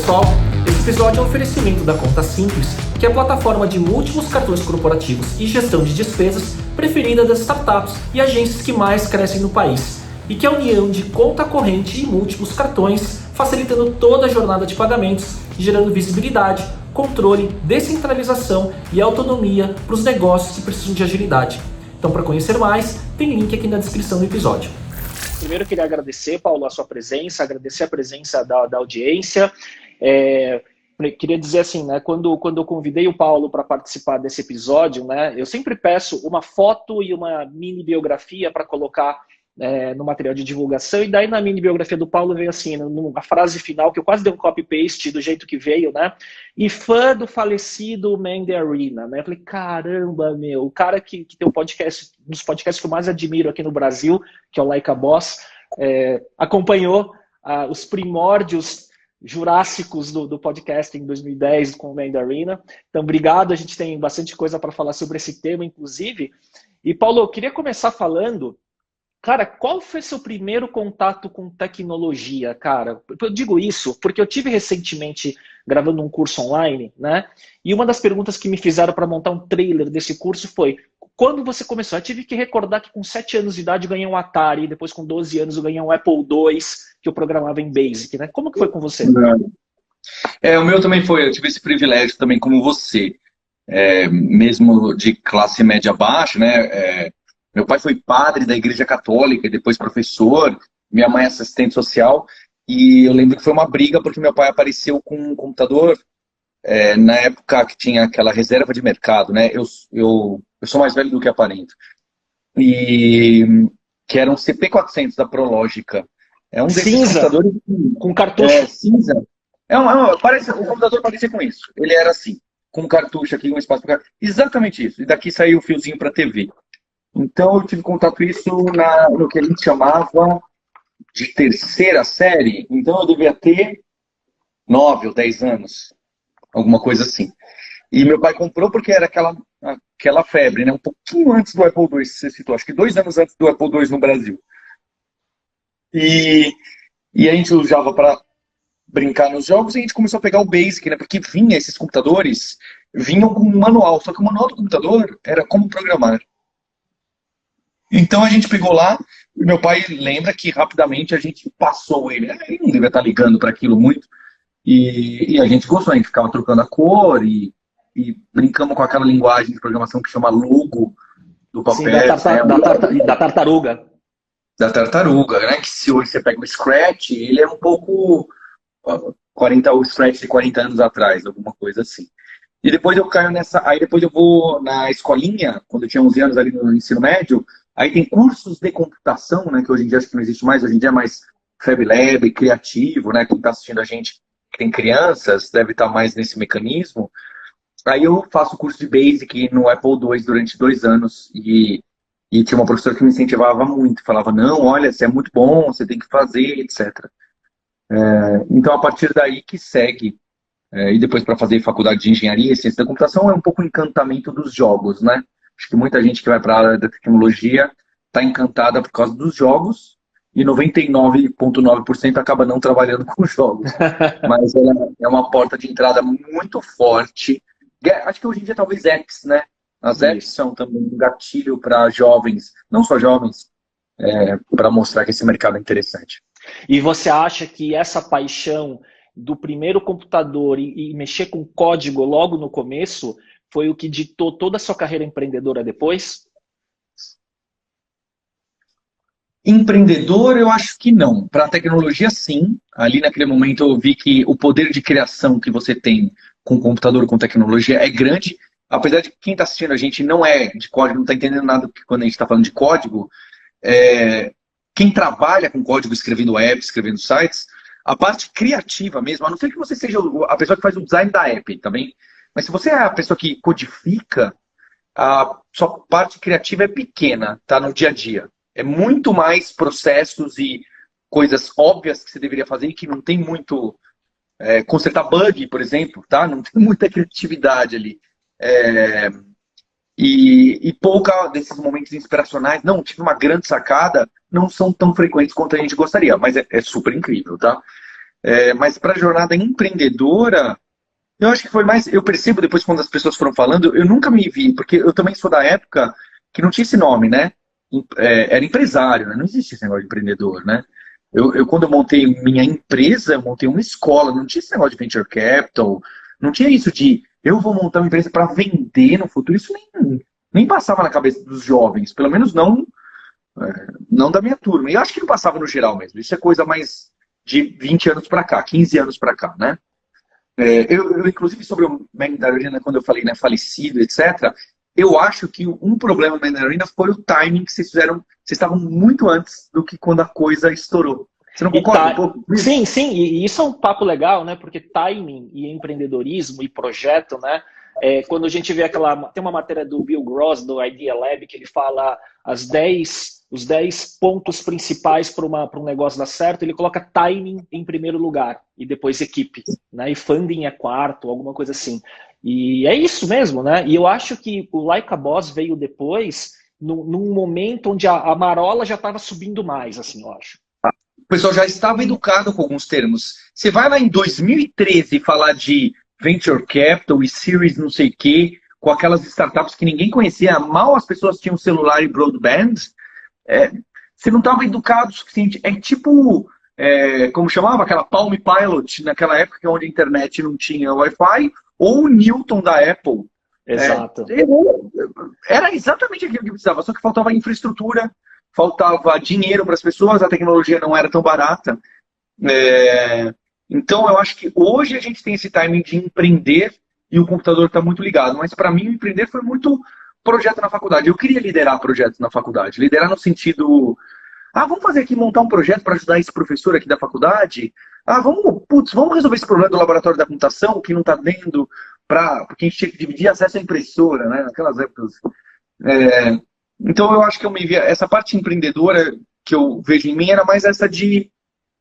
pessoal, esse episódio é um oferecimento da Conta Simples, que é a plataforma de múltiplos cartões corporativos e gestão de despesas preferida das startups e agências que mais crescem no país, e que é a união de conta corrente e múltiplos cartões, facilitando toda a jornada de pagamentos, gerando visibilidade, controle, descentralização e autonomia para os negócios que precisam de agilidade. Então, para conhecer mais, tem link aqui na descrição do episódio. Primeiro, eu queria agradecer, Paulo, a sua presença, agradecer a presença da audiência. Queria dizer assim, né, quando eu convidei o Paulo para participar desse episódio, né, eu sempre peço uma foto e uma mini biografia para colocar no material de divulgação, e daí na mini biografia do Paulo veio assim, numa frase final, que eu quase dei um copy-paste do jeito que veio, né, e fã do falecido Man the Arena, né, eu falei, caramba, meu, o cara que tem um podcast, um dos podcasts que eu mais admiro aqui no Brasil, que é o Like a Boss, acompanhou os primórdios jurássicos do podcast em 2010 com o Man the Arena. Então, obrigado, a gente tem bastante coisa para falar sobre esse tema, inclusive. E, Paulo, eu queria começar falando, cara, qual foi seu primeiro contato com tecnologia, cara? Eu digo isso porque eu tive recentemente gravando um curso online, né? E uma das perguntas que me fizeram para montar um trailer desse curso foi: quando você começou? Eu tive que recordar que com 7 anos de idade eu ganhei um Atari, depois com 12 anos eu ganhei um Apple II, que eu programava em Basic, né? Como que foi com você? O meu também foi, eu tive esse privilégio também como você, mesmo de classe média baixa, né? Meu pai foi padre da Igreja Católica e depois professor, minha mãe assistente social, e eu lembro que foi uma briga porque meu pai apareceu com um computador na época que tinha aquela reserva de mercado, né? Eu sou mais velho do que aparento. E que era um CP400 da Prológica. É um desses cinza, computadores com cartucho. Cinza. O computador parecia com isso. Ele era assim, com um cartucho aqui, um espaço para exatamente isso. E daqui saiu o fiozinho para TV. Então eu tive contato com isso no que a gente chamava de terceira série. Então eu devia ter 9 ou 10 anos. Alguma coisa assim. E meu pai comprou porque era aquela febre, né? Um pouquinho antes do Apple II, você citou. Acho que 2 anos antes do Apple II no Brasil. E a gente usava para brincar nos jogos e a gente começou a pegar o Basic, né? Porque esses computadores vinham com um manual. Só que o manual do computador era como programar. Então a gente pegou lá e meu pai lembra que rapidamente a gente passou ele. Ele não devia estar ligando para aquilo muito. E a gente gostou, a gente ficava trocando a cor e brincamos com aquela linguagem de programação que chama logo do papel. Sim, da tartaruga. Da tartaruga, né? Que se hoje você pega o Scratch, ele é um pouco o Scratch de 40 anos atrás, alguma coisa assim. E depois eu caio nessa. Aí depois eu vou na escolinha, quando eu tinha 11 anos ali no ensino médio, aí tem cursos de computação, né? Que hoje em dia acho que não existe mais, hoje em dia é mais Fab Lab, criativo, né? Quem está assistindo a gente que tem crianças, deve estar mais nesse mecanismo. Aí eu faço curso de Basic no Apple II durante 2 anos e tinha uma professora que me incentivava muito, falava, não, olha, você é muito bom, você tem que fazer, etc. Então, a partir daí que segue, e depois para fazer faculdade de engenharia e ciência da computação, é um pouco o encantamento dos jogos, né? Acho que muita gente que vai para a área da tecnologia está encantada por causa dos jogos, e 99,9% acaba não trabalhando com jogos. Mas ela é uma porta de entrada muito forte. Acho que hoje em dia talvez apps, né? As apps são também um gatilho para jovens, não só jovens, para mostrar que esse mercado é interessante. E você acha que essa paixão do primeiro computador e mexer com código logo no começo foi o que ditou toda a sua carreira empreendedora depois? Empreendedor, eu acho que não. Para a tecnologia, sim. Ali naquele momento eu vi que o poder de criação que você tem com computador, com tecnologia, é grande. Apesar de que quem está assistindo a gente não é de código, não está entendendo nada quando a gente está falando de código, quem trabalha com código, escrevendo apps, escrevendo sites, a parte criativa mesmo, a não ser que você seja a pessoa que faz o design da app, tá bem? Mas se você é a pessoa que codifica, a sua parte criativa é pequena, tá? No dia a dia. É muito mais processos e coisas óbvias que você deveria fazer e que não tem muito... consertar bug, por exemplo, tá? Não tem muita criatividade ali. E pouca desses momentos inspiracionais, não, tive uma grande sacada, não são tão frequentes quanto a gente gostaria, mas é super incrível, tá? Mas para a jornada empreendedora, eu acho que foi mais. Eu percebo depois quando as pessoas foram falando, eu nunca me vi, porque eu também sou da época que não tinha esse nome, né? Era empresário, né? Não existia esse negócio de empreendedor, né? Quando eu montei minha empresa, eu montei uma escola, não tinha esse negócio de venture capital, não tinha isso de eu vou montar uma empresa para vender no futuro. Isso nem passava na cabeça dos jovens, pelo menos não da minha turma. E eu acho que não passava no geral mesmo. Isso é coisa mais de 20 anos para cá, 15 anos para cá, né? Inclusive, sobre o Mandarina, quando eu falei, né, falecido, etc., eu acho que um problema do Mandarina foi o timing que vocês fizeram. Vocês estavam muito antes do que quando a coisa estourou. Você não concorda um pouco com isso? Sim, sim, e isso é um papo legal, né? Porque timing e empreendedorismo e projeto, né? Quando a gente vê tem uma matéria do Bill Gross, do Idea Lab, que ele fala os 10 pontos principais para um negócio dar certo, ele coloca timing em primeiro lugar, e depois equipe, né? E funding é quarto, alguma coisa assim. E é isso mesmo, né? E eu acho que o Like a Boss veio depois, num momento onde a marola já estava subindo mais, assim, eu acho. O pessoal já estava educado com alguns termos. Você vai lá em 2013 falar de Venture Capital e Series não sei o quê, com aquelas startups que ninguém conhecia, mal as pessoas tinham celular e broadband, você não estava educado o suficiente. É tipo, como chamava? Aquela Palm Pilot, naquela época onde a internet não tinha Wi-Fi, ou o Newton da Apple. Exato. Era exatamente aquilo que precisava, só que faltava infraestrutura, faltava dinheiro para as pessoas, a tecnologia não era tão barata. Então, eu acho que hoje a gente tem esse timing de empreender e o computador está muito ligado. Mas, para mim, o empreender foi muito projeto na faculdade. Eu queria liderar projetos na faculdade. Liderar no sentido... vamos fazer aqui, montar um projeto para ajudar esse professor aqui da faculdade. Vamos resolver esse problema do laboratório da computação que não está dando porque a gente tinha que dividir acesso à impressora, né? Naquelas épocas. Então, eu acho que essa parte empreendedora que eu vejo em mim era mais essa de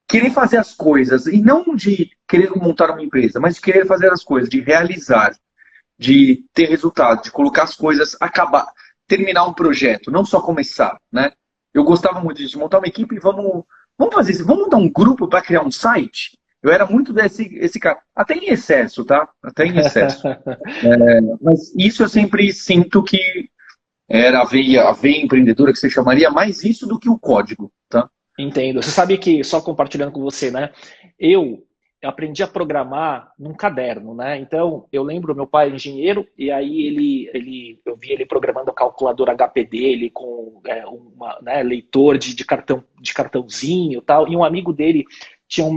querer fazer as coisas, e não de querer montar uma empresa, mas de querer fazer as coisas, de realizar, de ter resultado, de colocar as coisas, terminar um projeto, não só começar, né? Eu gostava muito de montar uma equipe e vamos fazer isso, vamos montar um grupo para criar um site. Eu era muito esse cara, até em excesso, tá? Até em excesso. Mas isso eu sempre sinto que era a veia empreendedora, que você chamaria mais isso do que o código, tá? Entendo. Você sabe que, só compartilhando com você, né? Eu aprendi a programar num caderno, né? Então, eu lembro, meu pai é engenheiro, e aí eu vi ele programando a calculadora HP dele com leitor de cartãozinho e tal, e um amigo dele tinha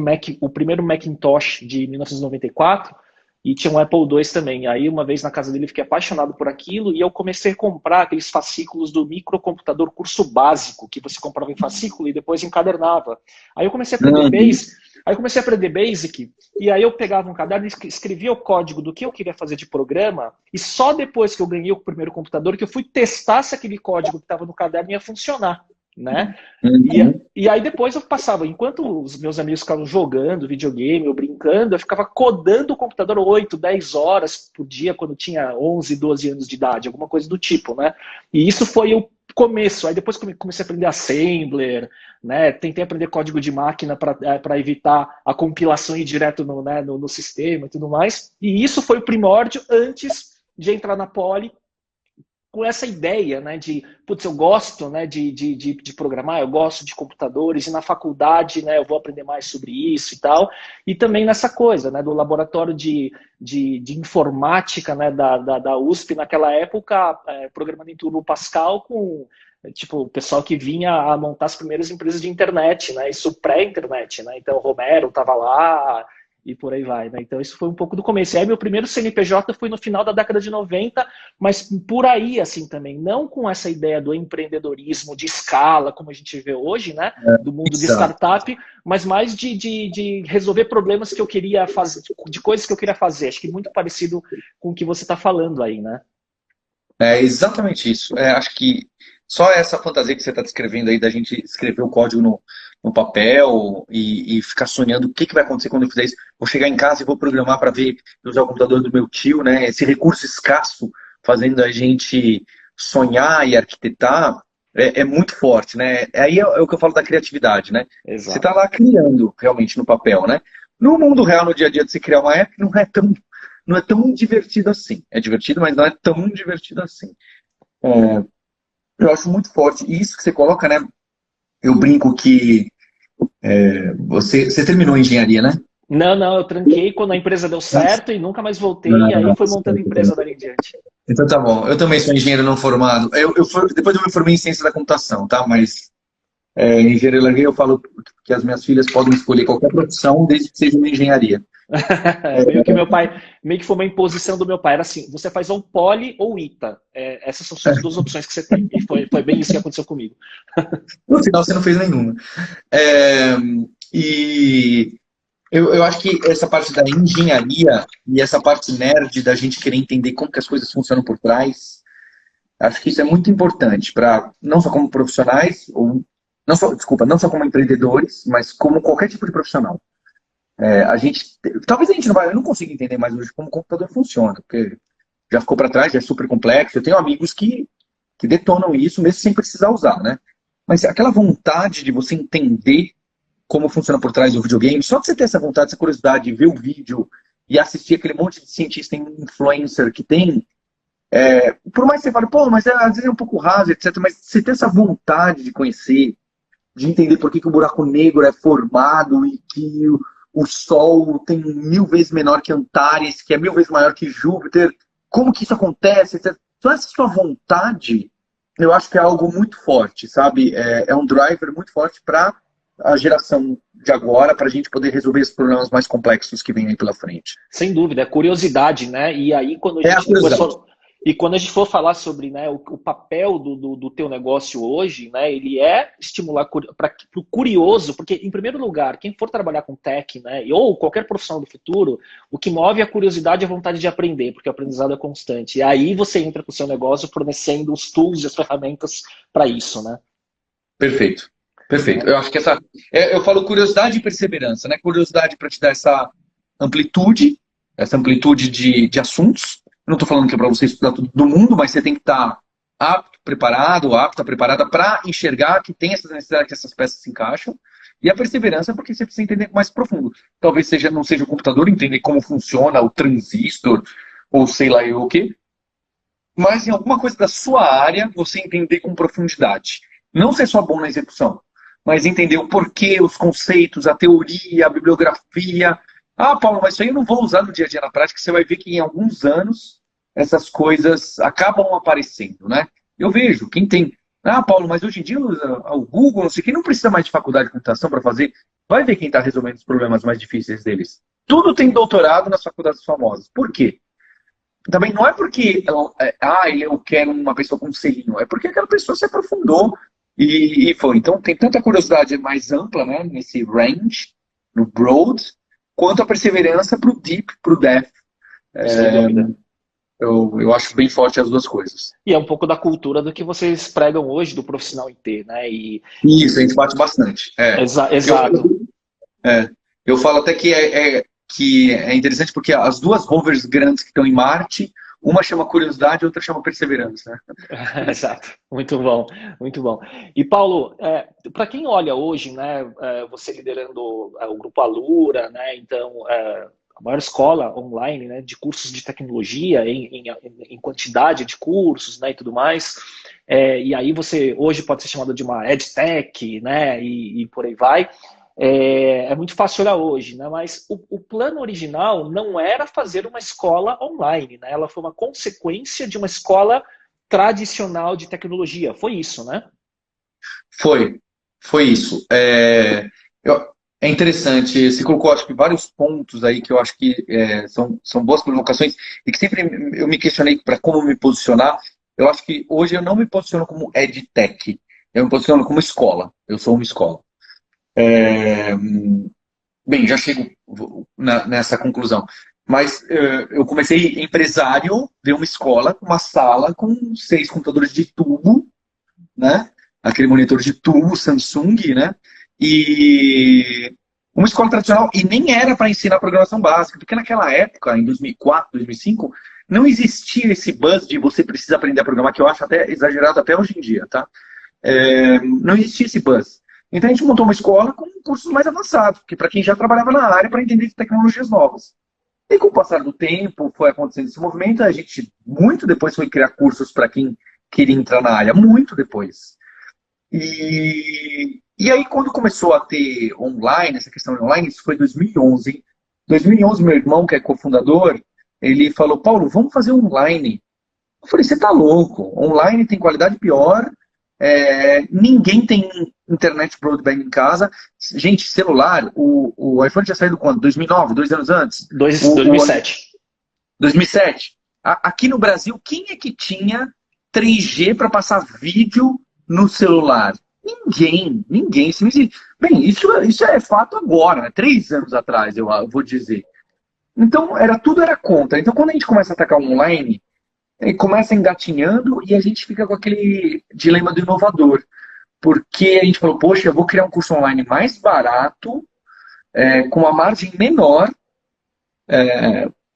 o primeiro Macintosh de 1994, e tinha um Apple II também. Aí, uma vez na casa dele, fiquei apaixonado por aquilo, e eu comecei a comprar aqueles fascículos do microcomputador curso básico, que você comprava em fascículo e depois encadernava. Aí eu comecei a aprender Basic, e aí eu pegava um caderno e escrevia o código do que eu queria fazer de programa, e só depois que eu ganhei o primeiro computador que eu fui testar se aquele código que estava no caderno ia funcionar, né? E aí depois eu passava, enquanto os meus amigos ficavam jogando videogame ou brincando, eu ficava codando o computador 8, 10 horas por dia quando tinha 11, 12 anos de idade, alguma coisa do tipo, né? E isso foi o começo. Aí depois comecei a aprender Assembler, né? Tentei aprender código de máquina para evitar a compilação e ir direto no sistema e tudo mais. E isso foi o primórdio antes de entrar na Poly, com essa ideia, né, eu gosto, né, de programar, eu gosto de computadores, e na faculdade, né, eu vou aprender mais sobre isso e tal, e também nessa coisa, né, do laboratório de informática, né, da USP, naquela época, programando em Turbo Pascal com o pessoal que vinha a montar as primeiras empresas de internet, né, isso pré-internet, né, então o Romero estava lá, e por aí vai, né? Então isso foi um pouco do começo. E aí meu primeiro CNPJ foi no final da década de 90, mas por aí assim também, não com essa ideia do empreendedorismo de escala, como a gente vê hoje, né? Do mundo de startup, mas mais de resolver problemas que eu queria fazer, de coisas que eu queria fazer. Acho que muito parecido com o que você está falando aí, né? É exatamente isso. Acho que só essa fantasia que você está descrevendo aí da gente escrever o código no papel e ficar sonhando o que vai acontecer quando eu fizer isso. Vou chegar em casa e vou programar para usar o computador do meu tio, né? Esse recurso escasso fazendo a gente sonhar e arquitetar é muito forte, né? Aí é o que eu falo da criatividade, né? Exato. Você está lá criando realmente no papel, né? No mundo real, no dia a dia de se criar uma app, não é tão divertido assim. É divertido, mas não é tão divertido assim. É, eu acho muito forte. E isso que você coloca, né? Eu brinco que você terminou a engenharia, né? Não, eu tranquei quando a empresa deu certo e nunca mais voltei, e aí Não, foi montando a empresa dali em diante. então tá bom. Eu também sou engenheiro não formado. Depois eu me formei em ciência da computação, tá? Mas engenharia larguei, eu falo que as minhas filhas podem escolher qualquer profissão desde que seja uma engenharia. Meio que meu pai, meio que foi uma imposição do meu pai. Era assim, você faz ou poli ou ITA. Essas são as duas opções que você tem. E foi bem isso que aconteceu comigo. No final você não fez nenhuma. É, e eu acho que essa parte da engenharia e essa parte nerd da gente querer entender como que as coisas funcionam por trás, acho que isso é muito importante para não só como profissionais, ou não só como empreendedores, mas como qualquer tipo de profissional. A gente, talvez a gente não vai, eu não consiga entender mais hoje como o computador funciona, porque já ficou para trás, já é super complexo. Eu tenho amigos que detonam isso mesmo sem precisar usar, né? Mas aquela vontade de você entender como funciona por trás do videogame, só de você ter essa vontade, essa curiosidade de ver o vídeo e assistir aquele monte de cientista e influencer que tem, por mais que você fale, pô, mas às vezes é um pouco raso, etc., mas você ter essa vontade de conhecer, de entender por que que o buraco negro é formado e que o Sol tem 1000 vezes menor que Antares, que é 1000 vezes maior que Júpiter, como que isso acontece, etc. Então essa sua vontade, eu acho que é algo muito forte, sabe? É um driver muito forte para a geração de agora, para a gente poder resolver os problemas mais complexos que vêm aí pela frente. Sem dúvida, é curiosidade, né? E aí, quando a É a gente depois curiosidade. for, e quando a gente for falar sobre, né, o papel do teu negócio hoje, né, ele é estimular para o curioso, porque, em primeiro lugar, quem for trabalhar com tech, né, ou qualquer profissão do futuro, o que move é a curiosidade e a vontade de aprender, porque o aprendizado é constante. E aí você entra com o seu negócio fornecendo os tools e as ferramentas para isso, né? Perfeito. Perfeito. Eu acho que eu falo curiosidade e perseverança, né? Curiosidade para te dar essa amplitude de assuntos. Eu não estou falando que é para você estudar tudo do mundo, mas você tem que estar apto, preparado, apta, preparada para enxergar que tem essas necessidades, que essas peças se encaixam. E a perseverança, porque você precisa entender mais profundo. Talvez não seja o computador, entender como funciona o transistor, ou sei lá eu o quê, mas em alguma coisa da sua área, você entender com profundidade. Não ser só bom na execução, mas entender o porquê, os conceitos, a teoria, a bibliografia. Ah, Paulo, mas isso aí eu não vou usar no dia a dia na prática. Você vai ver que em alguns anos essas coisas acabam aparecendo, né? Eu vejo, quem tem... Ah, Paulo, mas hoje em dia o Google, não sei quem, não precisa mais de faculdade de computação para fazer. Vai ver quem está resolvendo os problemas mais difíceis deles. Tudo tem doutorado nas faculdades famosas. Por quê? Também não é porque eu quero uma pessoa com selinho, é porque aquela pessoa se aprofundou e foi. Então tem tanta curiosidade mais ampla, né, nesse range, no broad, quanto a perseverança para o deep, para o depth. Sem dúvida. Eu acho bem forte as duas coisas. E é um pouco da cultura do que vocês pregam hoje do profissional em T, né? Isso, a gente bate bastante. Exato. Eu falo até que é interessante porque as duas rovers grandes que estão em Marte, uma chama curiosidade e outra chama perseverança. Né? Exato, muito bom, muito bom. E Paulo, para quem olha hoje, né, você liderando o Grupo Alura, né, então a maior escola online, né, de cursos de tecnologia em quantidade de cursos, né, e tudo mais, e aí você hoje pode ser chamado de uma EdTech, né, e por aí vai. É muito fácil olhar hoje, né? Mas o plano original não era fazer uma escola online, né? Ela foi uma consequência de uma escola tradicional de tecnologia. Foi isso, né? Foi isso. É interessante, você colocou, acho que, vários pontos aí que eu acho que são boas provocações e que sempre eu me questionei para como me posicionar. Eu acho que hoje eu não me posiciono como EdTech, eu me posiciono como escola. Eu sou uma escola. Bem, já chego nessa conclusão. Mas eu comecei empresário, ver uma escola, uma sala com 6 computadores de tubo, né? Aquele monitor de tubo Samsung, né? E uma escola tradicional, e nem era para ensinar programação básica, porque naquela época, em 2004, 2005, não existia esse buzz de você precisa aprender a programar, que eu acho até exagerado até hoje em dia, tá? Não existia esse buzz. Então a gente montou uma escola com cursos mais avançados, que para quem já trabalhava na área, para entender tecnologias novas. E com o passar do tempo, foi acontecendo esse movimento, a gente muito depois foi criar cursos para quem queria entrar na área, muito depois. E aí quando começou a ter online, essa questão de online, isso foi em 2011. 2011, meu irmão, que é cofundador, ele falou, Paulo, vamos fazer online. Eu falei, você tá louco, online tem qualidade pior, ninguém tem internet broadband em casa. Gente, celular, o iPhone tinha saído quando? 2009, 2 anos antes? 2007. 2007. Aqui no Brasil, quem é que tinha 3G para passar vídeo no celular? Ninguém. Bem, isso é fato agora, né? 3 anos atrás, eu vou dizer. Então, tudo era contra. Então, quando a gente começa a atacar online, começa engatinhando e a gente fica com aquele dilema do inovador. Porque a gente falou, poxa, eu vou criar um curso online mais barato, com uma margem menor,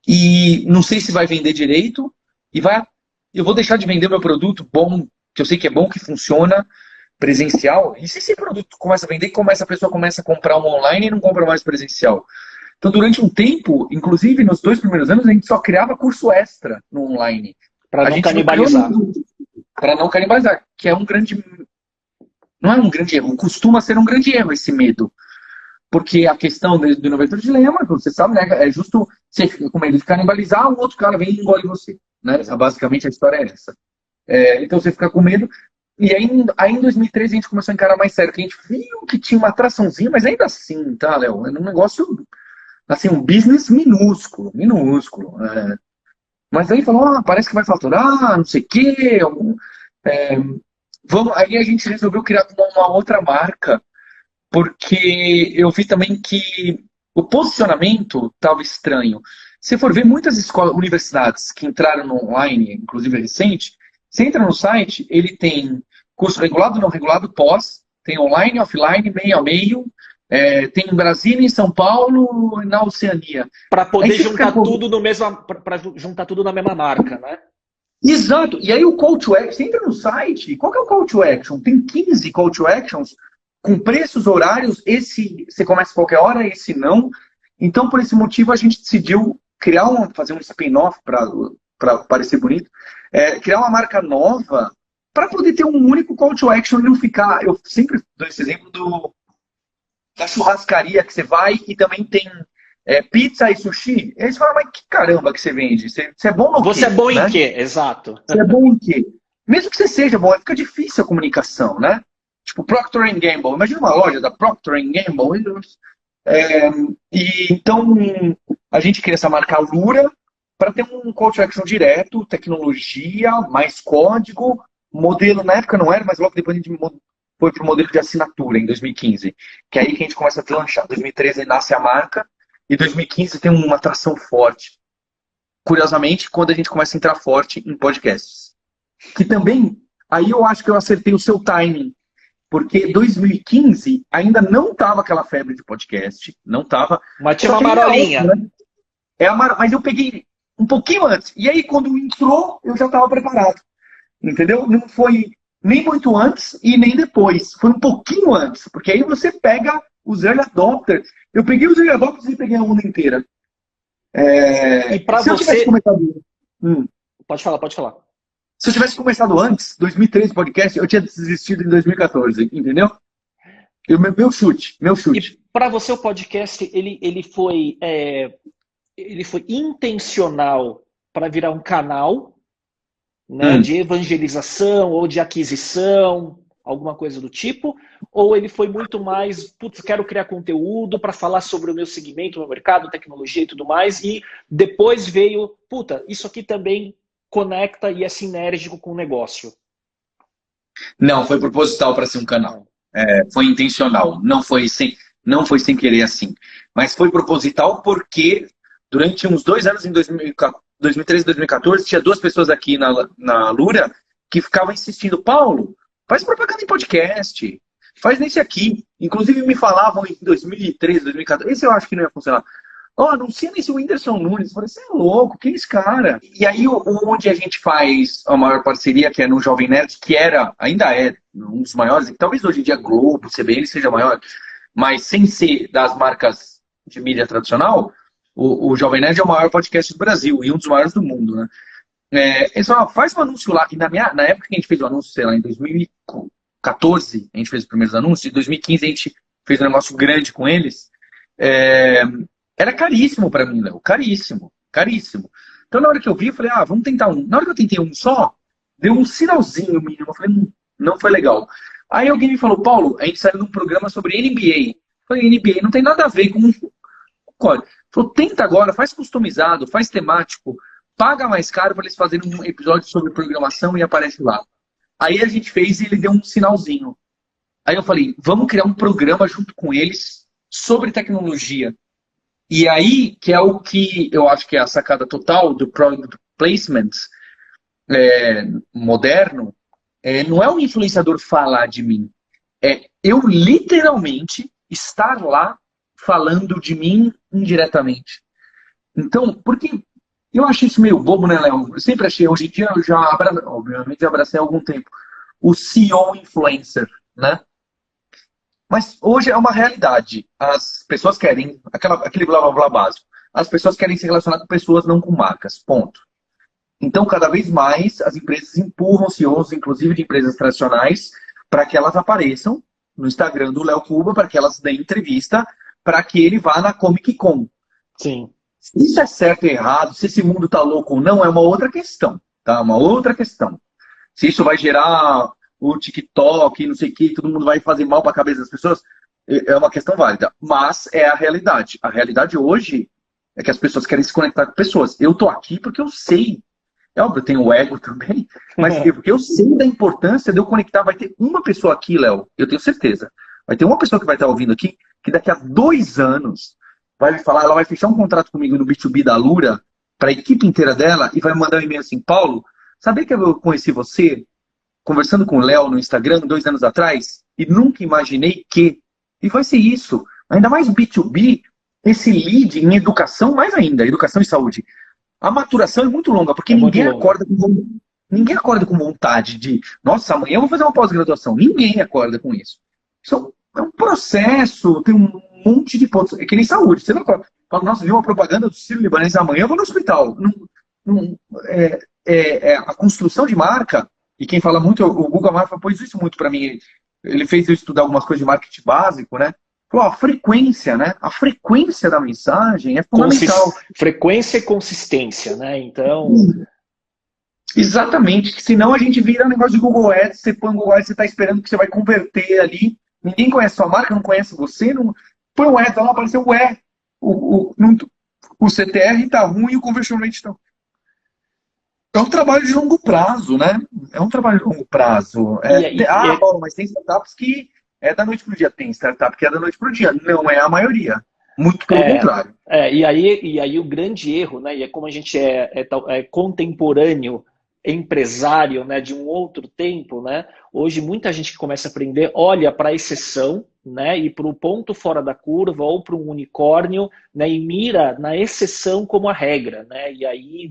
e não sei se vai vender direito, eu vou deixar de vender meu produto bom, que eu sei que é bom, que funciona, presencial, e se esse produto começa a vender, a pessoa começa a comprar um online e não compra mais presencial. Então, durante um tempo, inclusive nos 2 primeiros anos, a gente só criava curso extra no online. Para não canibalizar. Para não canibalizar, que é um grande... Não é um grande erro, costuma ser um grande erro esse medo. Porque a questão do inovator dilema, você sabe, né, é justo você fica com medo de canibalizar, o outro cara vem e engole você. Né? Basicamente a história é essa. Então você fica com medo. E aí em 2013 a gente começou a encarar mais sério, que a gente viu que tinha uma atraçãozinha, mas ainda assim, tá, Léo? É um negócio, assim, um business minúsculo. Mas aí falou, parece que vai faturar, não sei o quê. Aí a gente resolveu criar uma outra marca, porque eu vi também que o posicionamento estava estranho. Se for ver muitas universidades que entraram no online, inclusive recente, você entra no site, ele tem curso regulado, não regulado, pós, tem online, offline, meio a meio, tem em Brasília, em São Paulo e na Oceania. Para poder juntar tudo para juntar tudo na mesma marca, né? Exato. E aí o call to action, você entra no site, qual que é o call to action? Tem 15 call to actions com preços, horários, esse você começa a qualquer hora, esse não. Então, por esse motivo, a gente decidiu fazer um spin-off para parecer bonito, criar uma marca nova para poder ter um único call to action e não ficar... Eu sempre dou esse exemplo da churrascaria que você vai e também tem pizza e sushi. E aí você fala, mas que caramba que você vende? Você é bom no quê? Você é bom né? em quê? Exato. Você é bom em quê? Mesmo que você seja bom, fica difícil a comunicação, né? Tipo, Procter & Gamble. Imagina uma loja da Procter & Gamble. Então, a gente cria essa marca Alura para ter um call to action direto, tecnologia, mais código, modelo, na época não era, mas logo depois a gente foi para o modelo de assinatura, em 2015. Que é aí que a gente começa a deslanchar. Em 2013 nasce a marca, e 2015 tem uma atração forte. Curiosamente, quando a gente começa a entrar forte em podcasts. Que também, aí eu acho que eu acertei o seu timing. Porque 2015 ainda não estava aquela febre de podcast, não estava. Mas tinha uma marolinha. Né? Mas eu peguei um pouquinho antes. E aí, quando entrou, eu já estava preparado. Entendeu? Não foi nem muito antes e nem depois. Foi um pouquinho antes. Porque aí você pega os early adopters. Eu peguei os early adopters e peguei a onda inteira. E para você... Pode falar. Se eu tivesse começado antes, 2013 podcast, eu tinha desistido em 2014, entendeu? Meu chute. E para você o podcast, ele foi intencional para virar um canal, né, de evangelização ou de aquisição, alguma coisa do tipo? Ou ele foi muito mais, putz, quero criar conteúdo para falar sobre o meu segmento, o meu mercado, tecnologia e tudo mais, e depois veio, isso aqui também conecta e é sinérgico com o negócio? Não, foi proposital para ser um canal. Foi intencional. Não foi sem querer assim. Mas foi proposital porque durante uns 2 anos, em 2013 e 2014, tinha 2 pessoas aqui na Lura que ficavam insistindo, Paulo, faz propaganda em podcast, faz nesse aqui. Inclusive me falavam em 2013, 2014, esse eu acho que não ia funcionar. anuncia nesse Whindersson Nunes. Eu falei, você é louco, quem é esse cara? E aí, onde a gente faz a maior parceria, que é no Jovem Nerd, que ainda é um dos maiores, talvez hoje em dia Globo, CBN seja maior, mas sem ser das marcas de mídia tradicional, o Jovem Nerd é o maior podcast do Brasil e um dos maiores do mundo, né? Eles falaram, faz um anúncio lá. E na época que a gente fez o anúncio, sei lá, em 2014, a gente fez os primeiros anúncios, em 2015 a gente fez um negócio grande com eles. Era caríssimo para mim, Léo, caríssimo, caríssimo. Então na hora que eu vi, eu falei, vamos tentar um. Na hora que eu tentei um só, deu um sinalzinho mínimo, eu falei, não foi legal. Aí alguém me falou, Paulo, a gente saiu de um programa sobre NBA. Eu falei, NBA não tem nada a ver com código. Falou, tenta agora, faz customizado, faz temático, paga mais caro para eles fazerem um episódio sobre programação e aparece lá. Aí a gente fez e ele deu um sinalzinho. Aí eu falei, vamos criar um programa junto com eles sobre tecnologia. E aí, que é o que eu acho que é a sacada total do product placement moderno, não é o influenciador falar de mim, é eu literalmente estar lá falando de mim indiretamente. Então, porque eu acho isso meio bobo, né, Léo? Eu sempre achei, hoje em dia eu obviamente já abracei há algum tempo, o CEO influencer, né? Mas hoje é uma realidade. As pessoas querem, aquele blá blá blá básico, as pessoas querem se relacionar com pessoas, não com marcas, ponto. Então, cada vez mais, as empresas empurram CEOs, inclusive de empresas tradicionais, para que elas apareçam no Instagram do Léo Cuba, para que elas deem entrevista, para que ele vá na Comic Con. Sim. Se isso é certo e errado, se esse mundo tá louco ou não, é uma outra questão, tá? Uma outra questão. Se isso vai gerar o TikTok, não sei o que, todo mundo vai fazer mal para a cabeça das pessoas, é uma questão válida. Mas é a realidade. A realidade hoje é que as pessoas querem se conectar com pessoas. Eu tô aqui porque eu sei. É óbvio, eu tenho o ego também, mas porque eu sei da importância de eu conectar. Vai ter uma pessoa aqui, Léo, eu tenho certeza. Vai ter uma pessoa que vai estar ouvindo aqui, que daqui a 2 anos vai me falar, ela vai fechar um contrato comigo no B2B da Alura, para a equipe inteira dela, e vai mandar um e-mail assim, Paulo, sabia que eu conheci você conversando com o Léo no Instagram 2 anos atrás? E nunca imaginei que... E vai ser isso. Ainda mais B2B, esse lead em educação, mais ainda, educação e saúde. A maturação é muito longa, porque ninguém acorda com vontade de, nossa, amanhã eu vou fazer uma pós-graduação. Ninguém acorda com isso. Isso é um processo, tem um monte de pontos. É que nem saúde. Você não fala, nossa, vi uma propaganda do Sírio-Libanês, amanhã eu vou no hospital. A construção de marca, e quem fala muito, o Guga Mafra pôs isso muito para mim. Ele fez eu estudar algumas coisas de marketing básico, né? Falou, a frequência, né? A frequência da mensagem é fundamental. Frequência e consistência, né? Então... Exatamente, senão a gente vira um negócio de Google Ads, você põe o Google Ads, você está esperando que você vai converter ali, ninguém conhece sua marca, não conhece você, não... põe o Ads lá, apareceu o CTR tá ruim e o conversion rate tá... É um trabalho de longo prazo, né? É um trabalho de longo prazo. Mas tem startups que é da noite pro dia, tem startup que é da noite pro dia, não é a maioria. Muito pelo contrário. E aí o grande erro, né? E é como a gente é contemporâneo, empresário, né, de um outro tempo, né? Hoje muita gente que começa a aprender olha para a exceção, né, e para o ponto fora da curva ou para um unicórnio, né, e mira na exceção como a regra, né? E aí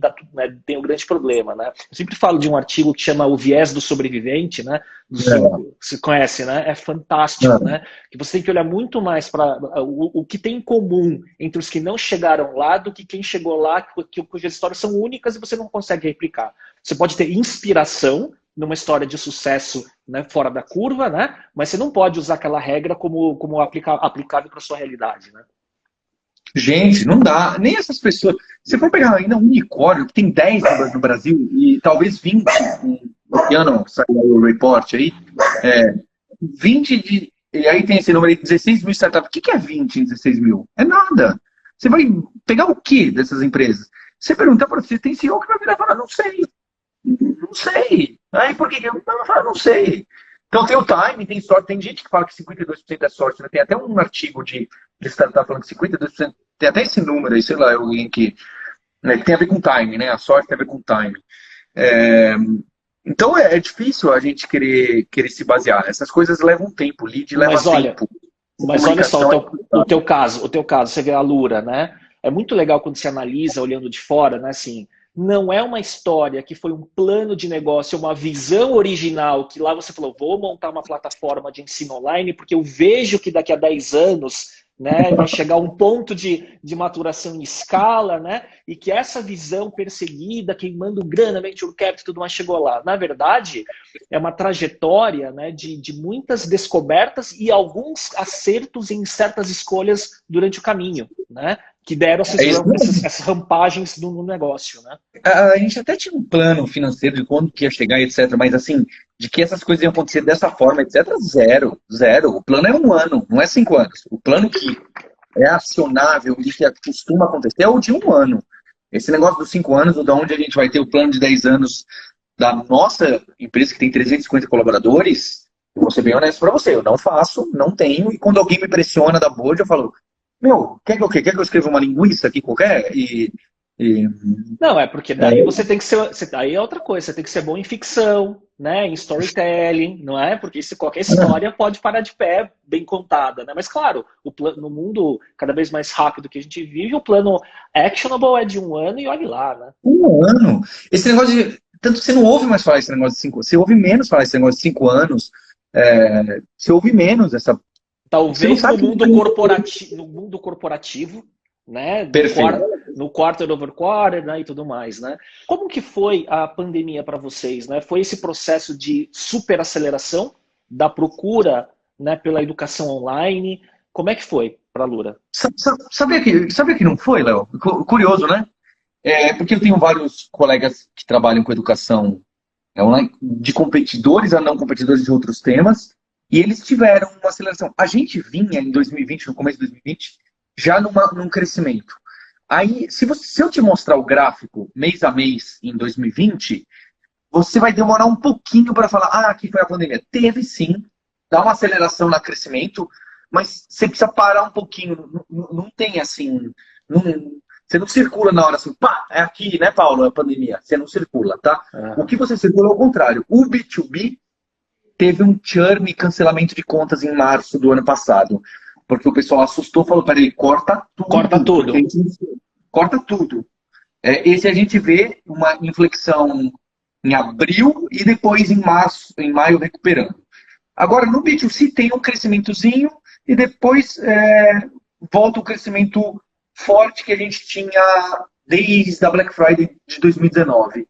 tem um grande problema, né? Eu sempre falo de um artigo que chama O Viés do Sobrevivente, né? Você conhece, né? É fantástico, né? Que você tem que olhar muito mais para o que tem em comum entre os que não chegaram lá do que quem chegou lá, cujas histórias são únicas e você não consegue replicar. Você pode ter inspiração numa história de sucesso, né, fora da curva, né? Mas você não pode usar aquela regra como aplicável para sua realidade, né? Gente, não dá. Nem essas pessoas... Se for pegar ainda um unicórnio, que tem 10 no Brasil e talvez 20, esse ano saiu o report aí, 20 de... E aí tem esse número aí, 16 mil startups. O que é 20 em 16 mil? É nada. Você vai pegar o que dessas empresas? Você perguntar para você, tem CEO que vai virar e falar, não sei. Não sei. Aí por que eu falo, não sei. Então tem o time, tem sorte. Tem gente que fala que 52% é sorte. Né? Tem até um artigo de startup falando que 52%. Tem até esse número aí, sei lá, alguém que tem a ver com time, né? A sorte tem a ver com time. Então é difícil a gente querer se basear. Essas coisas levam tempo, lead leva tempo. Mas olha só, o teu caso, você vê a Alura, né? é muito legal quando se analisa olhando de fora, né? Assim, não é uma história que foi um plano de negócio, uma visão original, que lá você falou, vou montar uma plataforma de ensino online, porque eu vejo que daqui a 10 anos, né, vai chegar um ponto de maturação em escala, né, e que essa visão perseguida, queimando grana, venture capital e tudo mais, chegou lá. Na verdade, é uma trajetória, né, de muitas descobertas e alguns acertos em certas escolhas durante o caminho, né, que deram essas rampagens no negócio, né? A gente até tinha um plano financeiro de quando que ia chegar, etc. Mas assim, de que essas coisas iam acontecer dessa forma, etc. Zero, zero. O plano é 1 ano, não é 5 anos. O plano que é acionável e que costuma acontecer é o de 1 ano. Esse negócio dos 5 anos, de onde a gente vai ter o plano de 10 anos da nossa empresa, que tem 350 colaboradores, eu vou ser bem honesto para você, eu não faço, não tenho, e quando alguém me pressiona da board, eu falo, meu, quer que eu quê? Quer que eu escreva uma linguiça aqui qualquer? Não, é porque daí você tem que ser. Aí é outra coisa, você tem que ser bom em ficção, né? Em storytelling, não é? Porque se qualquer história pode parar de pé, bem contada, né? Mas claro, no mundo cada vez mais rápido que a gente vive, o plano actionable é de 1 ano e olhe lá, né? 1 ano. Esse negócio de. Tanto que você não ouve mais falar esse negócio de 5 anos. Você ouve menos falar esse negócio de 5 anos. Você ouve menos essa. Talvez no mundo corporativo, né? No quarter over quarter, né? E tudo mais, né? Como que foi a pandemia para vocês, né? Foi esse processo de superaceleração da procura, né, pela educação online? Como é que foi para a Lura? Sabia que não foi, Léo? Curioso, né? Porque eu tenho vários colegas que trabalham com educação online, de competidores a não competidores de outros temas, e eles tiveram uma aceleração. A gente vinha em 2020, no começo de 2020, já num crescimento. Aí, se eu te mostrar o gráfico mês a mês em 2020, você vai demorar um pouquinho para falar, aqui foi a pandemia. Teve sim, dá uma aceleração no crescimento, mas você precisa parar um pouquinho. Não tem assim. Você não circula na hora assim, pá, é aqui, né, Paulo? É a pandemia. Você não circula, tá? O que você circula é o contrário. O B2B teve um churn e cancelamento de contas em março do ano passado. Porque o pessoal assustou, falou, peraí, corta tudo. Corta tudo. Corta tudo. Esse a gente vê uma inflexão em abril e depois em maio recuperando. Agora, no B2C tem um crescimentozinho e depois volta o crescimento forte que a gente tinha desde a Black Friday de 2019.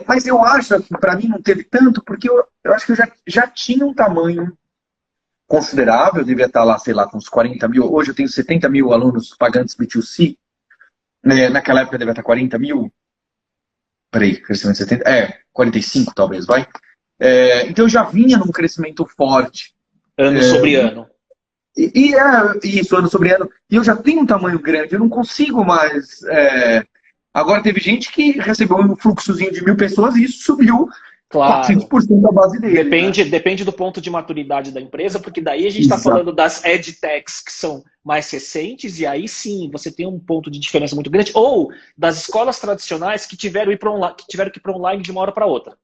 Mas eu acho que para mim não teve tanto, porque eu acho que eu já tinha um tamanho considerável, eu devia estar lá, sei lá, com uns 40 mil. Hoje eu tenho 70 mil alunos pagantes B2C. Naquela época eu devia estar 40 mil. Peraí, crescimento de 70? 45 talvez, vai. Então eu já vinha num crescimento forte. Ano sobre ano. Isso, ano sobre ano. E eu já tenho um tamanho grande, eu não consigo mais. Agora teve gente que recebeu um fluxozinho de 1.000 pessoas e isso subiu 400% da base dele. Depende do ponto de maturidade da empresa, porque daí a gente está falando das edtechs que são mais recentes, e aí sim você tem um ponto de diferença muito grande, ou das escolas tradicionais que tiveram que ir para online de uma hora para outra.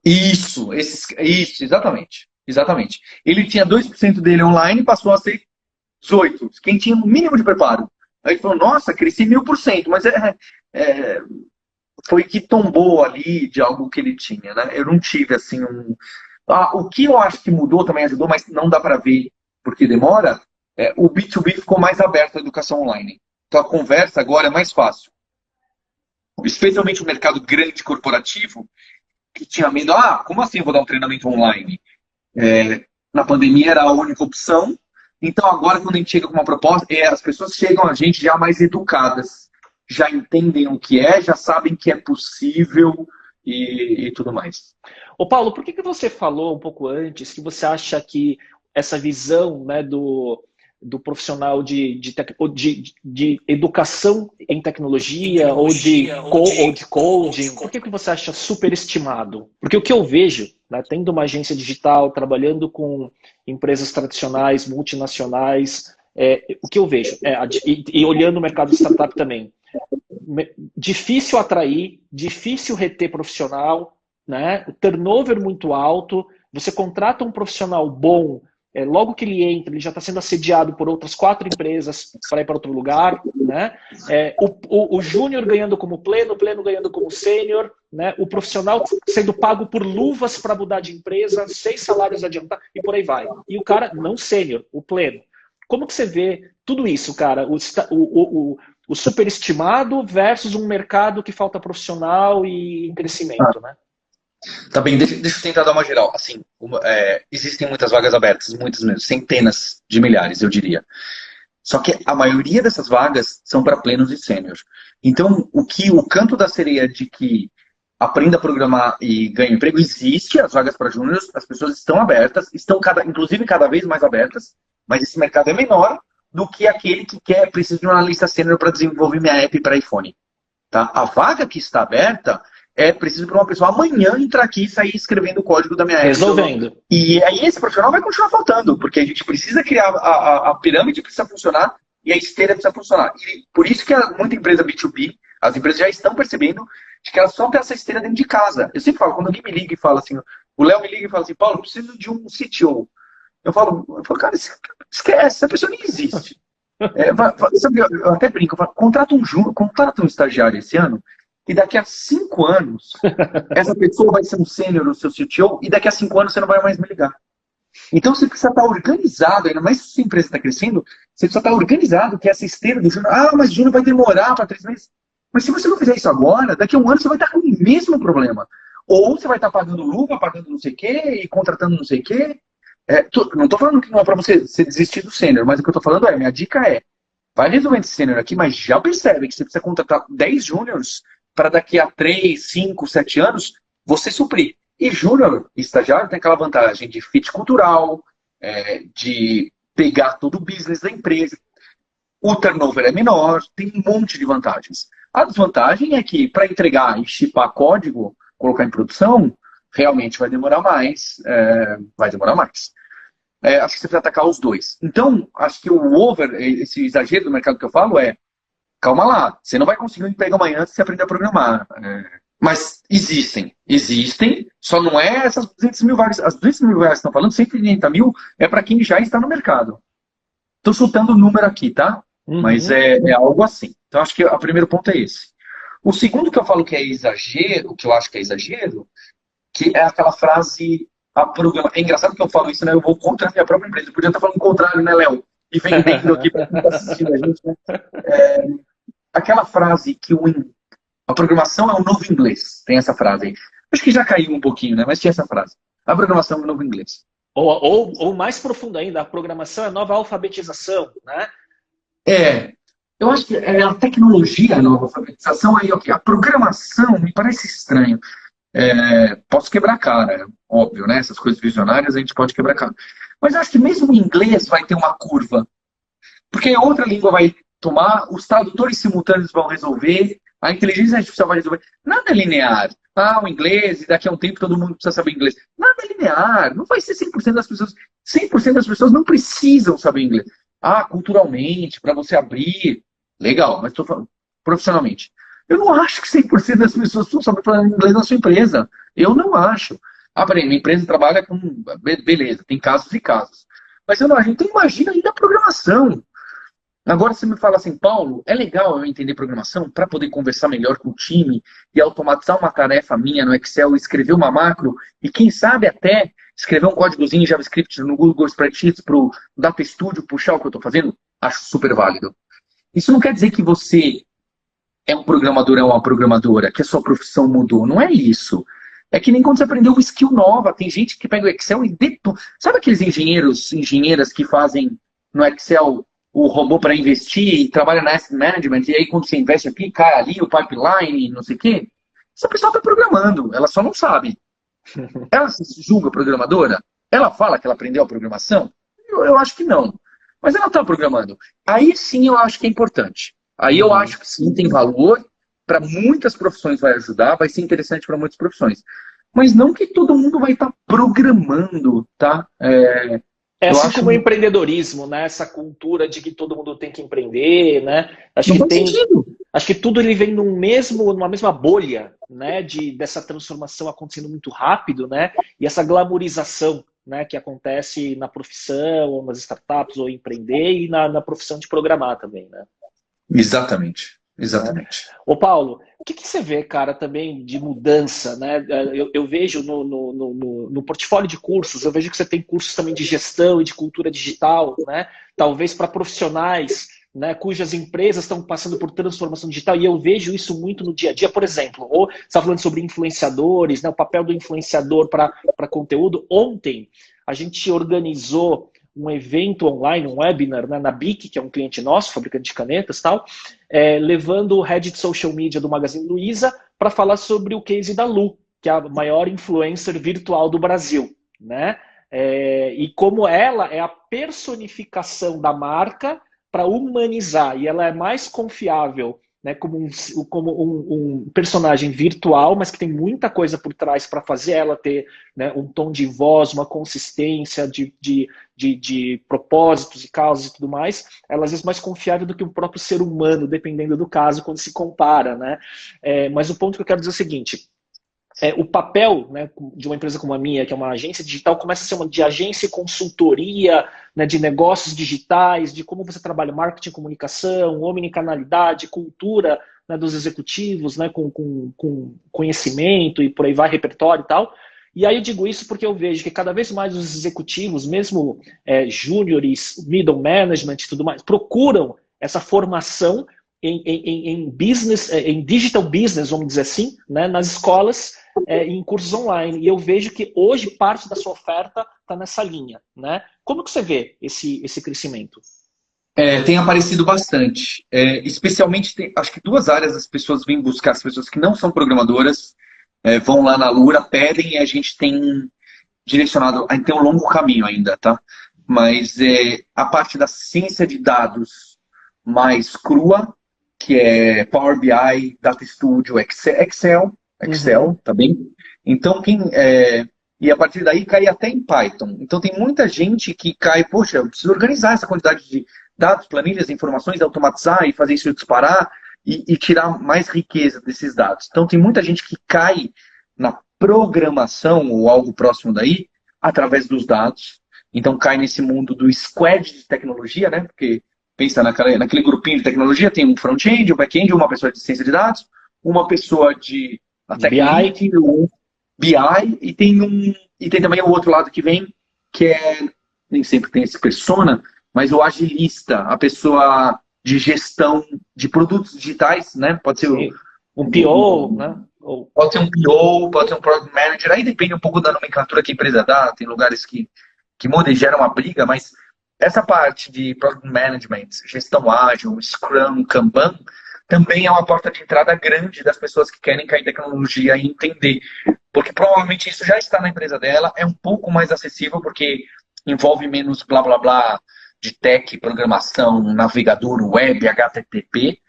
Isso, exatamente. Exatamente. Ele tinha 2% dele online, passou a ser 18%. Quem tinha um mínimo de preparo. Aí ele falou, nossa, cresci 1000%, mas foi que tombou ali de algo que ele tinha, né? Eu não tive assim o que eu acho que mudou também ajudou, mas não dá para ver porque demora. O B2B ficou mais aberto à educação online. Então a conversa agora é mais fácil. Especialmente o mercado grande corporativo, que tinha medo, como assim eu vou dar um treinamento online? Na pandemia era a única opção. Então agora quando a gente chega com uma proposta, as pessoas chegam a gente já mais educadas, já entendem o que já sabem que é possível e tudo mais. Ô Paulo, por que você falou um pouco antes que você acha que essa visão, né, do profissional de educação em tecnologia ou de coding, por que você acha superestimado? Porque o que eu vejo, né, tendo uma agência digital, trabalhando com empresas tradicionais, multinacionais, o que eu vejo, e olhando o mercado de startup também, difícil atrair, difícil reter profissional, né, o turnover muito alto, você contrata um profissional bom, logo que ele entra, ele já está sendo assediado por outras 4 empresas para ir para outro lugar, né? O júnior ganhando como pleno, o pleno ganhando como sênior, né? O profissional sendo pago por luvas para mudar de empresa, 6 salários adiantados e por aí vai. E o cara não sênior, o pleno. Como que você vê tudo isso, cara? O superestimado versus um mercado que falta profissional e em crescimento, né? Tá bem, deixa eu tentar dar uma geral. Assim, existem muitas vagas abertas, muitas mesmo, centenas de milhares, eu diria. Só que a maioria dessas vagas são para plenos e sênior. Então, o canto da sereia de que aprenda a programar e ganhe emprego existe, as vagas para júniores, as pessoas estão abertas, inclusive cada vez mais abertas, mas esse mercado é menor do que aquele que precisa de um analista sênior para desenvolver minha app para iPhone. Tá? A vaga que está aberta é preciso para uma pessoa amanhã entrar aqui e sair escrevendo o código da minha app. Resolvendo. E aí esse profissional vai continuar faltando, porque a gente precisa criar, a pirâmide precisa funcionar e a esteira precisa funcionar. E por isso que muita empresa B2B, as empresas já estão percebendo de que elas só têm essa esteira dentro de casa. Eu sempre falo, quando alguém me liga e fala assim, o Léo me liga e fala assim, Paulo, eu preciso de um CTO. Eu falo, cara, esquece, essa pessoa nem existe. Eu até brinco, eu falo, contrata um estagiário esse ano, e daqui a 5 anos, essa pessoa vai ser um sênior no seu CTO, e daqui a 5 anos você não vai mais me ligar. Então você precisa estar organizado, ainda mais se a sua empresa está crescendo, você precisa estar organizado, que essa esteira do júnior, mas o júnior vai demorar para 3 meses. Mas se você não fizer isso agora, daqui a 1 ano você vai estar com o mesmo problema. Ou você vai estar pagando luva, pagando não sei o quê, e contratando não sei o quê. Não estou falando que não é para você desistir do sênior, mas o que eu estou falando minha dica vai resolvendo esse sênior aqui, mas já percebe que você precisa contratar 10 júniors para daqui a 3, 5, 7 anos você suprir. E júnior, estagiário, tem aquela vantagem de fit cultural, de pegar todo o business da empresa. O turnover é menor, tem um monte de vantagens. A desvantagem é que para entregar e chipar código, colocar em produção, realmente vai demorar mais. Acho que você precisa atacar os dois. Então, acho que esse exagero do mercado que eu falo calma lá, você não vai conseguir um emprego amanhã se você aprender a programar. Mas existem, só não é essas 200 mil vagas. As 200 mil vagas que estão falando, 130 mil é para quem já está no mercado. Estou chutando o número aqui, tá? Uhum. Mas é algo assim. Então, acho que o primeiro ponto é esse. O segundo que eu falo que é exagero, que eu acho que é exagero, que é aquela frase, é engraçado que eu falo isso, né? Eu vou contra a minha própria empresa. Eu podia estar falando o contrário, né, Léo? E vendendo aqui para quem está assistindo a gente, né? Aquela frase que a programação é o novo inglês. Tem essa frase aí. Acho que já caiu um pouquinho, né? Mas tinha essa frase. A programação é o novo inglês. Ou mais profundo ainda, a programação é a nova alfabetização, né? Eu acho que a tecnologia é a nova alfabetização. Aí, ok, a programação me parece estranho. Posso quebrar a cara, óbvio, né? Essas coisas visionárias a gente pode quebrar a cara. Mas eu acho que mesmo o inglês vai ter uma curva. Porque outra língua vai tomar, os tradutores simultâneos vão resolver, a inteligência artificial vai resolver. Nada é linear. O inglês, e daqui a um tempo todo mundo precisa saber inglês. Nada é linear. Não vai ser 100% das pessoas. 100% das pessoas não precisam saber inglês. Culturalmente, para você abrir. Legal, mas estou falando profissionalmente. Eu não acho que 100% das pessoas precisam saber falar inglês na sua empresa. Eu não acho. Peraí, minha empresa trabalha com... Beleza, tem casos e casos. Mas eu não acho. Então imagina ainda a programação. Agora você me fala assim, Paulo, é legal eu entender programação para poder conversar melhor com o time e automatizar uma tarefa minha no Excel, escrever uma macro e quem sabe até escrever um códigozinho em JavaScript no Google Spreadsheets para o Data Studio puxar o que eu estou fazendo? Acho super válido. Isso não quer dizer que você é um programador ou uma programadora, que a sua profissão mudou. Não é isso. É que nem quando você aprendeu uma skill nova. Tem gente que pega o Excel e detona. Sabe aqueles engenheiras que fazem no Excel o robô para investir e trabalha na asset management, e aí quando você investe aqui, cai ali o pipeline, não sei o quê? Essa pessoa está programando, ela só não sabe. Ela se julga programadora? Ela fala que ela aprendeu a programação? Eu acho que não. Mas ela está programando. Aí sim eu acho que é importante. Aí eu acho que sim tem valor, para muitas profissões vai ajudar, vai ser interessante para muitas profissões. Mas não que todo mundo vai estar programando, tá? Assim como o empreendedorismo, né? Essa cultura de que todo mundo tem que empreender, né? Acho que tudo ele vem numa mesma bolha, né? Dessa transformação acontecendo muito rápido, né? E essa glamourização, né, que acontece na profissão, ou nas startups, ou empreender, e na profissão de programar também, né? Exatamente, exatamente. Ô Paulo, o que você vê, cara, também de mudança, né? Eu vejo no portfólio de cursos, eu vejo que você tem cursos também de gestão e de cultura digital, né? Talvez para profissionais, né, cujas empresas estão passando por transformação digital, e eu vejo isso muito no dia a dia. Por exemplo, ou você está falando sobre influenciadores, né, o papel do influenciador para conteúdo. Ontem a gente organizou um evento online, um webinar, né, na BIC, que é um cliente nosso, fabricante de canetas e tal, levando o head de social media do Magazine Luiza para falar sobre o case da Lu, que é a maior influencer virtual do Brasil, né? E como ela é a personificação da marca para humanizar, e ela é mais confiável, né, como um personagem virtual, mas que tem muita coisa por trás para fazer ela ter, né, um tom de voz, uma consistência de propósitos e causas e tudo mais. Ela às vezes mais confiável do que o próprio ser humano, dependendo do caso, quando se compara, né? Mas o ponto que eu quero dizer é o seguinte: o papel, né, de uma empresa como a minha, que é uma agência digital, começa a ser uma de agência e consultoria, né, de negócios digitais, de como você trabalha marketing, comunicação, omnicanalidade, cultura, né, dos executivos, né, com conhecimento e por aí vai, repertório e tal. E aí eu digo isso porque eu vejo que cada vez mais os executivos, mesmo júniores, middle management e tudo mais, procuram essa formação em business, em digital business, vamos dizer assim, né, nas escolas, em cursos online. E eu vejo que hoje parte da sua oferta está nessa linha, né? Como que você vê esse crescimento? Tem aparecido bastante. Especialmente, acho que duas áreas as pessoas vêm buscar, as pessoas que não são programadoras, vão lá na Lura, pedem, e a gente tem direcionado, a gente tem um longo caminho ainda, tá? Mas a parte da ciência de dados mais crua, que é Power BI, Data Studio, Excel, tá bem? Então, e a partir daí cai até em Python. Então, tem muita gente que cai, poxa, eu preciso organizar essa quantidade de dados, planilhas, informações, automatizar e fazer isso disparar e tirar mais riqueza desses dados. Então, tem muita gente que cai na programação ou algo próximo daí através dos dados. Então, cai nesse mundo do squad de tecnologia, né? Porque pensa naquele grupinho de tecnologia, tem um front-end, um back-end, uma pessoa de ciência de dados, uma pessoa de BI, um BI, e tem também o outro lado que vem, que nem sempre tem esse persona, mas o agilista, a pessoa de gestão de produtos digitais, né? Pode ser um PO, né? Pode ser um PO, pode ser um Product Manager, aí depende um pouco da nomenclatura que a empresa dá, tem lugares que mudam e geram uma briga, mas essa parte de Product Management, gestão ágil, Scrum, Kanban, também é uma porta de entrada grande das pessoas que querem cair em tecnologia e entender. Porque provavelmente isso já está na empresa dela, é um pouco mais acessível porque envolve menos blá blá blá de tech, programação, navegador, web, HTTP.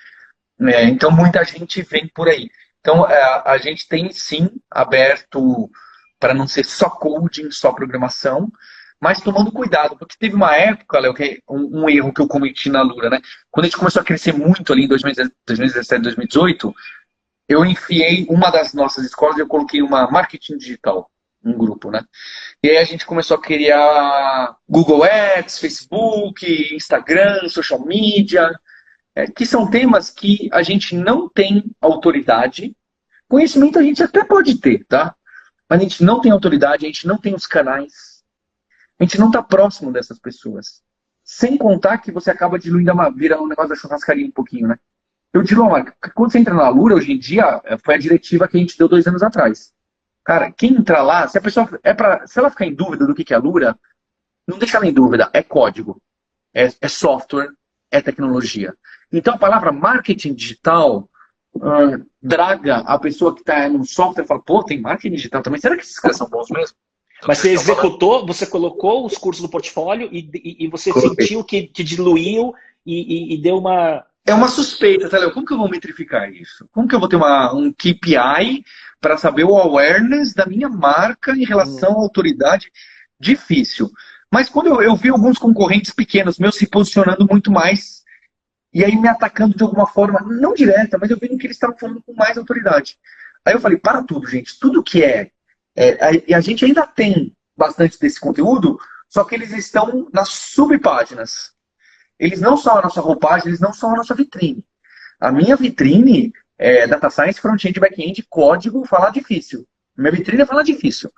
Então muita gente vem por aí. Então a gente tem sim aberto para não ser só coding, só programação, mas tomando cuidado, porque teve uma época, Léo, que é um erro que eu cometi na Lura, né? Quando a gente começou a crescer muito ali em 2017, 2018, eu enfiei uma das nossas escolas e eu coloquei uma marketing digital, um grupo, né? E aí a gente começou a criar Google Ads, Facebook, Instagram, social media, que são temas que a gente não tem autoridade. Conhecimento a gente até pode ter, tá? Mas a gente não tem autoridade, a gente não tem os canais. A gente não está próximo dessas pessoas. Sem contar que você acaba diluindo virando um negócio da churrascaria um pouquinho, né? Eu digo, quando você entra na Lura, hoje em dia, foi a diretiva que a gente deu 2 anos atrás. Cara, quem entrar lá, se a pessoa se ela ficar em dúvida do que é a Lura, não deixa ela em dúvida. É código, é software, é tecnologia. Então a palavra marketing digital draga a pessoa que está no software e fala, pô, tem marketing digital também. Será que esses caras são bons mesmo? Mas você executou, você colocou os cursos no portfólio e você sentiu que diluiu e deu uma... É uma suspeita, tá, Léo? Como que eu vou metrificar isso? Como que eu vou ter um KPI para saber o awareness da minha marca em relação à autoridade? Difícil. Mas quando eu vi alguns concorrentes pequenos meus se posicionando muito mais e aí me atacando de alguma forma, não direta, mas eu vi que eles estavam falando com mais autoridade. Aí eu falei, para tudo, gente. Tudo que e a gente ainda tem bastante desse conteúdo, só que eles estão nas subpáginas. Eles não são a nossa roupagem, eles não são a nossa vitrine. A minha vitrine é Data Science, Front-End, Back-End, código, falar difícil. Minha vitrine é falar difícil.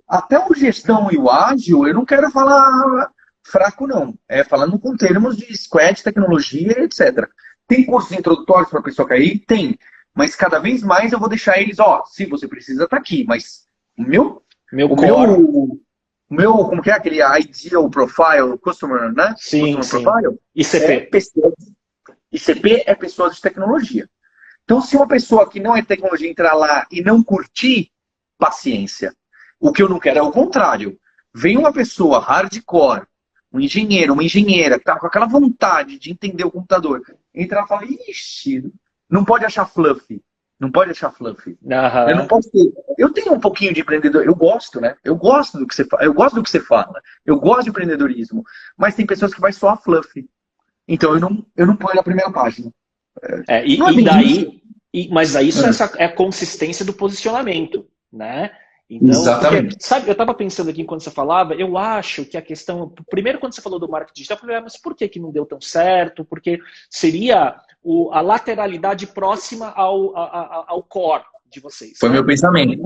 Até o gestão e o ágil, eu não quero falar fraco, não. É falando com termos de squad, tecnologia, etc. Tem cursos introdutórios para a pessoa cair? Tem. Mas cada vez mais eu vou deixar eles, se você precisa, tá aqui. Mas como que é aquele Ideal Profile, Customer, né? Sim, Customer sim. Profile. ICP. ICP é pessoas de tecnologia. Então, se uma pessoa que não é de tecnologia entrar lá e não curtir, paciência. O que eu não quero é o contrário. Vem uma pessoa hardcore, um engenheiro, uma engenheira, que tá com aquela vontade de entender o computador, entrar e falar, ixi, não pode achar fluffy. Não pode achar fluffy. Uhum. Eu não posso ter. Eu tenho um pouquinho de empreendedor. Eu gosto, né? Eu gosto do que você fala. Eu gosto do que você fala. Eu gosto de empreendedorismo. Mas tem pessoas que vai soar fluffy. Então eu não ponho na primeira página. Mas aí isso é a consistência do posicionamento, né? Então, exatamente. Porque, sabe, eu estava pensando aqui enquanto você falava, eu acho que a questão, primeiro quando você falou do marketing digital, eu falei, mas por que não deu tão certo? Porque seria a lateralidade próxima ao core de vocês. Foi meu pensamento.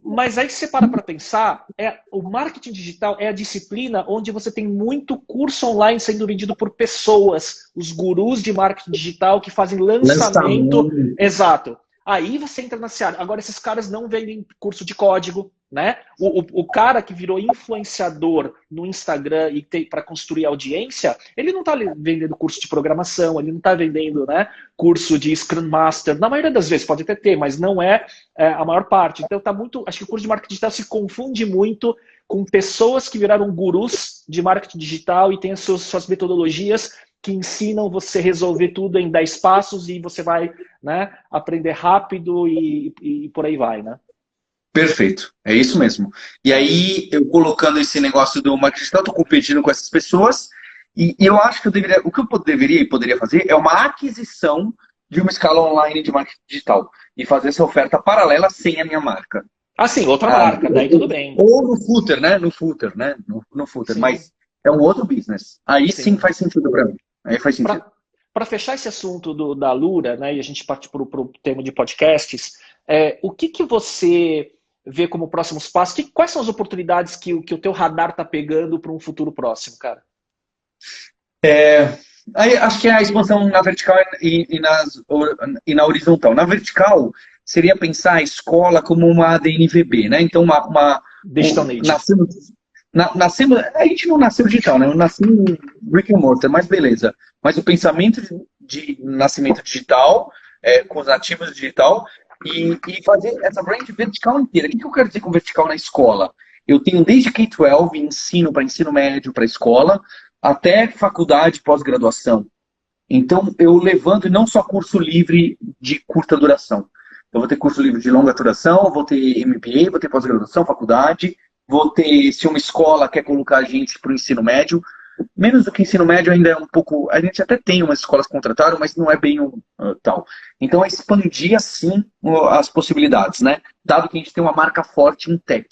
Mas aí que você para pensar, o marketing digital é a disciplina onde você tem muito curso online sendo vendido por pessoas, os gurus de marketing digital que fazem lançamento. Exato. Aí você entra na seara. Agora, esses caras não vendem curso de código, né? O cara que virou influenciador no Instagram e para construir audiência, ele não está vendendo curso de programação, ele não está vendendo, né, curso de Scrum Master. Na maioria das vezes pode até ter, mas não é a maior parte. Então acho que o curso de marketing digital se confunde muito com pessoas que viraram gurus de marketing digital e têm suas metodologias que ensinam você a resolver tudo em 10 passos e você vai, né, aprender rápido e por aí vai, né? Perfeito, é isso mesmo. E aí, eu colocando esse negócio do marketing digital, estou competindo com essas pessoas e eu acho que o que eu deveria e poderia fazer é uma aquisição de uma escala online de marketing digital e fazer essa oferta paralela sem a minha marca. Ah, sim, outra marca, daí tudo bem. Ou no footer, né? No footer, Sim. Mas é um outro business. Aí sim faz sentido para mim. Aí faz sentido. Para fechar esse assunto da Alura, né, e a gente parte para o tema de podcasts, o que você vê como próximos passos? Quais são as oportunidades que o teu radar está pegando para um futuro próximo, cara? Aí, acho que é a expansão na vertical e na horizontal. Na vertical, seria pensar a escola como uma DNVB, né? Então, Digital native. A gente não nasceu digital, né? Eu nasci em brick and mortar, mas beleza. Mas o pensamento de nascimento digital, com os nativos digital, e fazer essa brand vertical inteira. O que eu quero dizer com vertical na escola? Eu tenho desde K-12, ensino para ensino médio, para escola, até faculdade, pós-graduação. Então, eu levanto não só curso livre de curta duração. Eu vou ter curso livre de longa duração, vou ter MBA, vou ter pós-graduação, faculdade, vou ter, se uma escola quer colocar a gente para o ensino médio, menos do que ensino médio ainda é um pouco, a gente até tem umas escolas que contrataram, mas não é bem tal. Então é expandir assim as possibilidades, né? Dado que a gente tem uma marca forte em tech.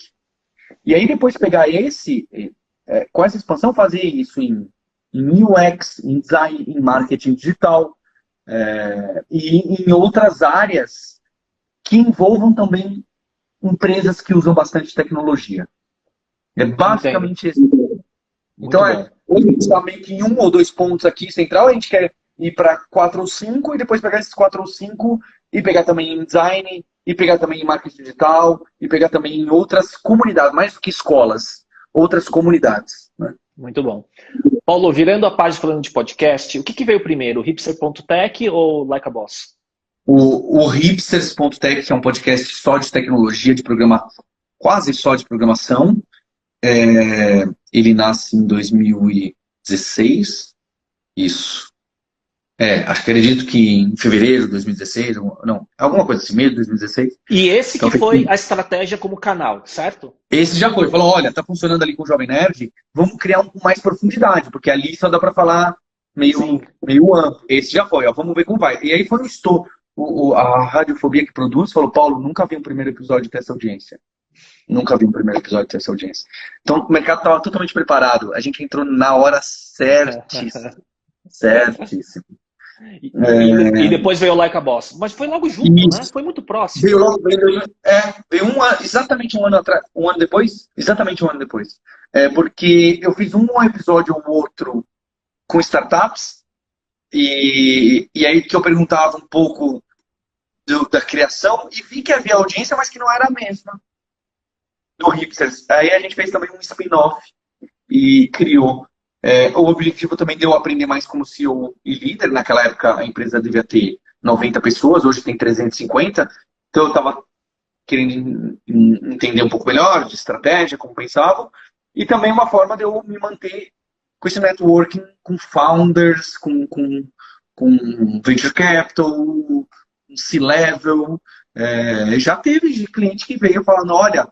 E aí depois pegar com essa expansão, fazer isso em UX, em design, em marketing digital, e em outras áreas que envolvam também empresas que usam bastante tecnologia. É basicamente isso. Então, hoje a gente está meio que em 1 ou 2 pontos aqui central, a gente quer ir para 4 ou 5 e depois pegar esses 4 ou 5 e pegar também em design, e pegar também em marketing digital, e pegar também em outras comunidades, mais do que escolas, outras comunidades. Né? Muito bom. Paulo, virando a página falando de podcast, o que veio primeiro, o hipster.tech ou Like a Boss? O hipsters.tech, que é um podcast só de tecnologia, quase só de programação. Ele nasce em 2016. Isso. Acredito que em fevereiro de 2016, não, alguma coisa assim, meio de 2016. E esse então, que foi a estratégia como canal, certo? Esse já foi. Falou, olha, tá funcionando ali com o Jovem Nerd, vamos criar com mais profundidade, porque ali só dá para falar meio amplo. Esse já foi, vamos ver como vai. E aí foi a radiofobia que produz, falou, Paulo, nunca vi um primeiro episódio dessa audiência. Nunca vi um primeiro episódio ter essa audiência. Então, o mercado estava totalmente preparado. A gente entrou na hora certíssima. Certíssimo. E depois veio o Like a Boss. Mas foi logo junto, né? Foi muito próximo. Veio logo, veio exatamente um ano atrás, um ano depois, exatamente um ano depois. Porque eu fiz um episódio ou outro com startups, e aí que eu perguntava um pouco da criação, e vi que havia audiência, mas que não era a mesma do Hipsters. Aí a gente fez também um spin-off e criou. O objetivo também deu aprender mais como CEO e líder. Naquela época a empresa devia ter 90 pessoas, hoje tem 350. Então eu estava querendo entender um pouco melhor de estratégia, como pensavam. E também uma forma de eu me manter com esse networking com founders, com venture capital, C-level. Já teve cliente que veio falando, olha,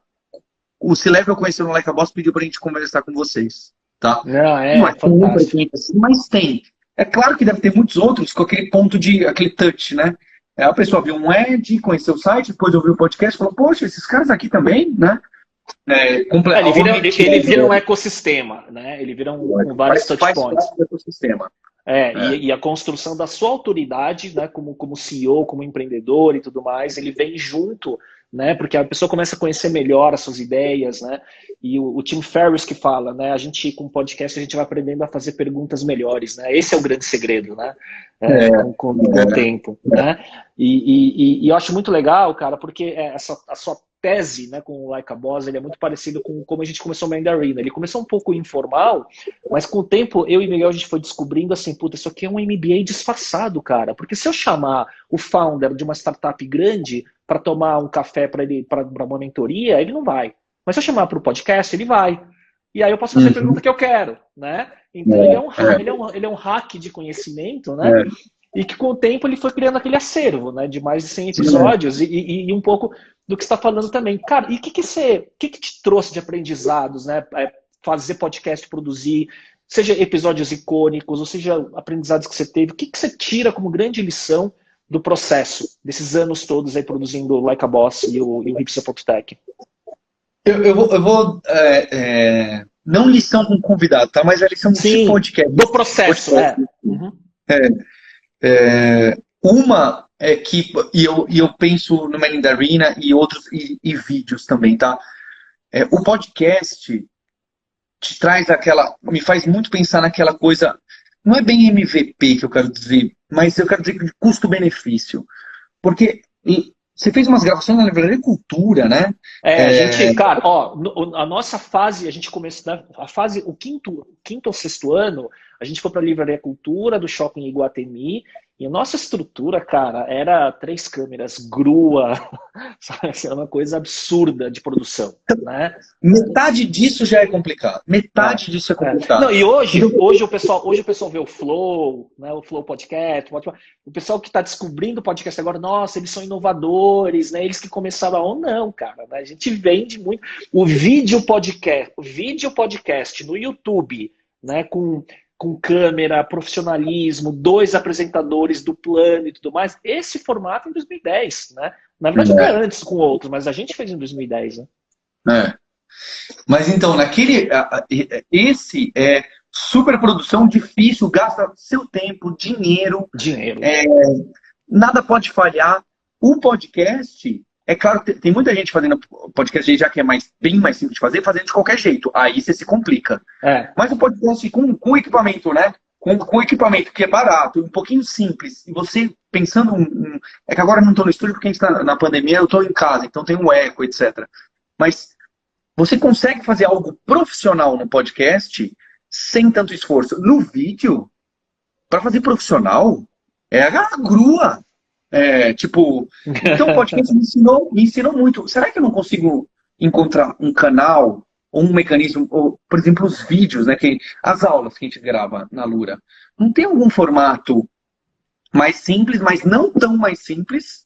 o C-level conheceu no Like a Boss, pediu para a gente conversar com vocês. Tá? Não é fantástico. Mas tem. É claro que deve ter muitos outros com aquele ponto aquele touch, né? A pessoa viu um ad, conheceu o site, depois ouviu o podcast, falou, poxa, esses caras aqui também, né? Ele vira um ecossistema, né? Ele vira vários touchpoints. E a construção da sua autoridade, né, como CEO, como empreendedor e tudo mais, ele vem junto, né? Porque a pessoa começa a conhecer melhor as suas ideias, né? E o Tim Ferriss que fala, né? A gente, com o podcast, a gente vai aprendendo a fazer perguntas melhores, né? Esse é o grande segredo, né? Com o tempo, né? E eu acho muito legal, cara, porque a sua tese, né, com o Like a Boss, ele é muito parecido com como a gente começou o Mandarina. Ele começou um pouco informal, mas com o tempo, eu e Miguel, a gente foi descobrindo assim, puta, isso aqui é um MBA disfarçado, cara. Porque se eu chamar o founder de uma startup grande para tomar um café para uma mentoria, ele não vai. Mas se eu chamar para o podcast, ele vai. E aí eu posso fazer a pergunta que eu quero, né? Então ele é um hack de conhecimento, né? E que com o tempo ele foi criando aquele acervo, né? De mais de 100 episódios e um pouco do que você está falando também. Cara, e o que te trouxe de aprendizados, né? Fazer podcast, produzir, seja episódios icônicos, ou seja, aprendizados que você teve. O que você tira como grande lição do processo, desses anos todos aí produzindo o Like a Boss e o Hipster.tech? Eu vou não lição com convidado, tá? Mas a lição de podcast. Do processo, Uma é que, e eu penso no Mandarina e outros, e vídeos também, tá? O podcast te traz me faz muito pensar naquela coisa, não é bem MVP que eu quero dizer, mas eu quero dizer de custo-benefício. Porque você fez umas gravações na Livraria Cultura, né? A gente, cara, a nossa fase, a gente começou, né, o quinto ou sexto ano, a gente foi para a Livraria Cultura do Shopping Iguatemi, e a nossa estrutura, cara, era 3 câmeras, grua, sabe? Era uma coisa absurda de produção, né? Metade disso já é complicado. Metade disso é complicado. Não, e hoje o pessoal vê o Flow, né? O Flow Podcast, o pessoal que está descobrindo o podcast agora, nossa, eles são inovadores, né? Eles que começaram não, cara, né? A gente vende muito. O vídeo podcast no YouTube, né? Com câmera, profissionalismo, 2 apresentadores do plano e tudo mais. Esse formato em 2010, né? Na verdade, até antes com outros, mas a gente fez em 2010, né? Mas então, esse é superprodução difícil, gasta seu tempo, dinheiro. Nada pode falhar. O podcast, é claro, tem muita gente fazendo podcast já que é bem mais simples de fazer, fazendo de qualquer jeito. Aí você se complica. Mas o podcast com equipamento, né? Com equipamento que é barato, um pouquinho simples. E você pensando... É que agora eu não estou no estúdio porque a gente está na pandemia, eu estou em casa, então tem um eco, etc. Mas você consegue fazer algo profissional no podcast sem tanto esforço. No vídeo, para fazer profissional, é a grua. Então o podcast me ensinou muito. Será que eu não consigo encontrar um canal ou um mecanismo, ou, por exemplo, os vídeos, né, as aulas que a gente grava na Lura, não tem algum formato mais simples, mas não tão mais simples,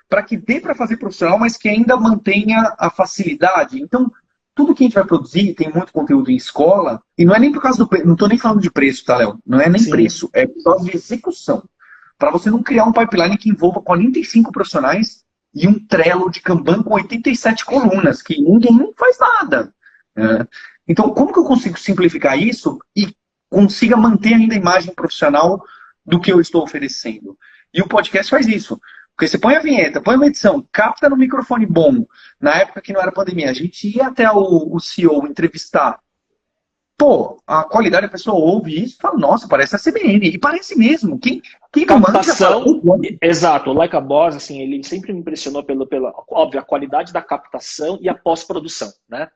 para que dê para fazer profissional, mas que ainda mantenha a facilidade? Então, tudo que a gente vai produzir, tem muito conteúdo em escola, e não é nem por causa do preço, não estou nem falando de preço, tá, Léo? Não é nem preço, é por causa de execução. Para você não criar um pipeline que envolva 45 profissionais e um Trello de Kanban com 87 colunas, que ninguém faz nada. Então, como que eu consigo simplificar isso e consiga manter ainda a imagem profissional do que eu estou oferecendo? E o podcast faz isso. Porque você põe a vinheta, põe uma edição, capta no microfone bom. Na época que não era pandemia, a gente ia até o CEO entrevistar. Pô, a qualidade, a pessoa ouve isso e fala, nossa, parece a CBN. E parece mesmo. Quem não manja Captação, fala, exato. O Like a Boss, assim, ele sempre me impressionou pela, óbvio, a qualidade da captação e a pós-produção, né?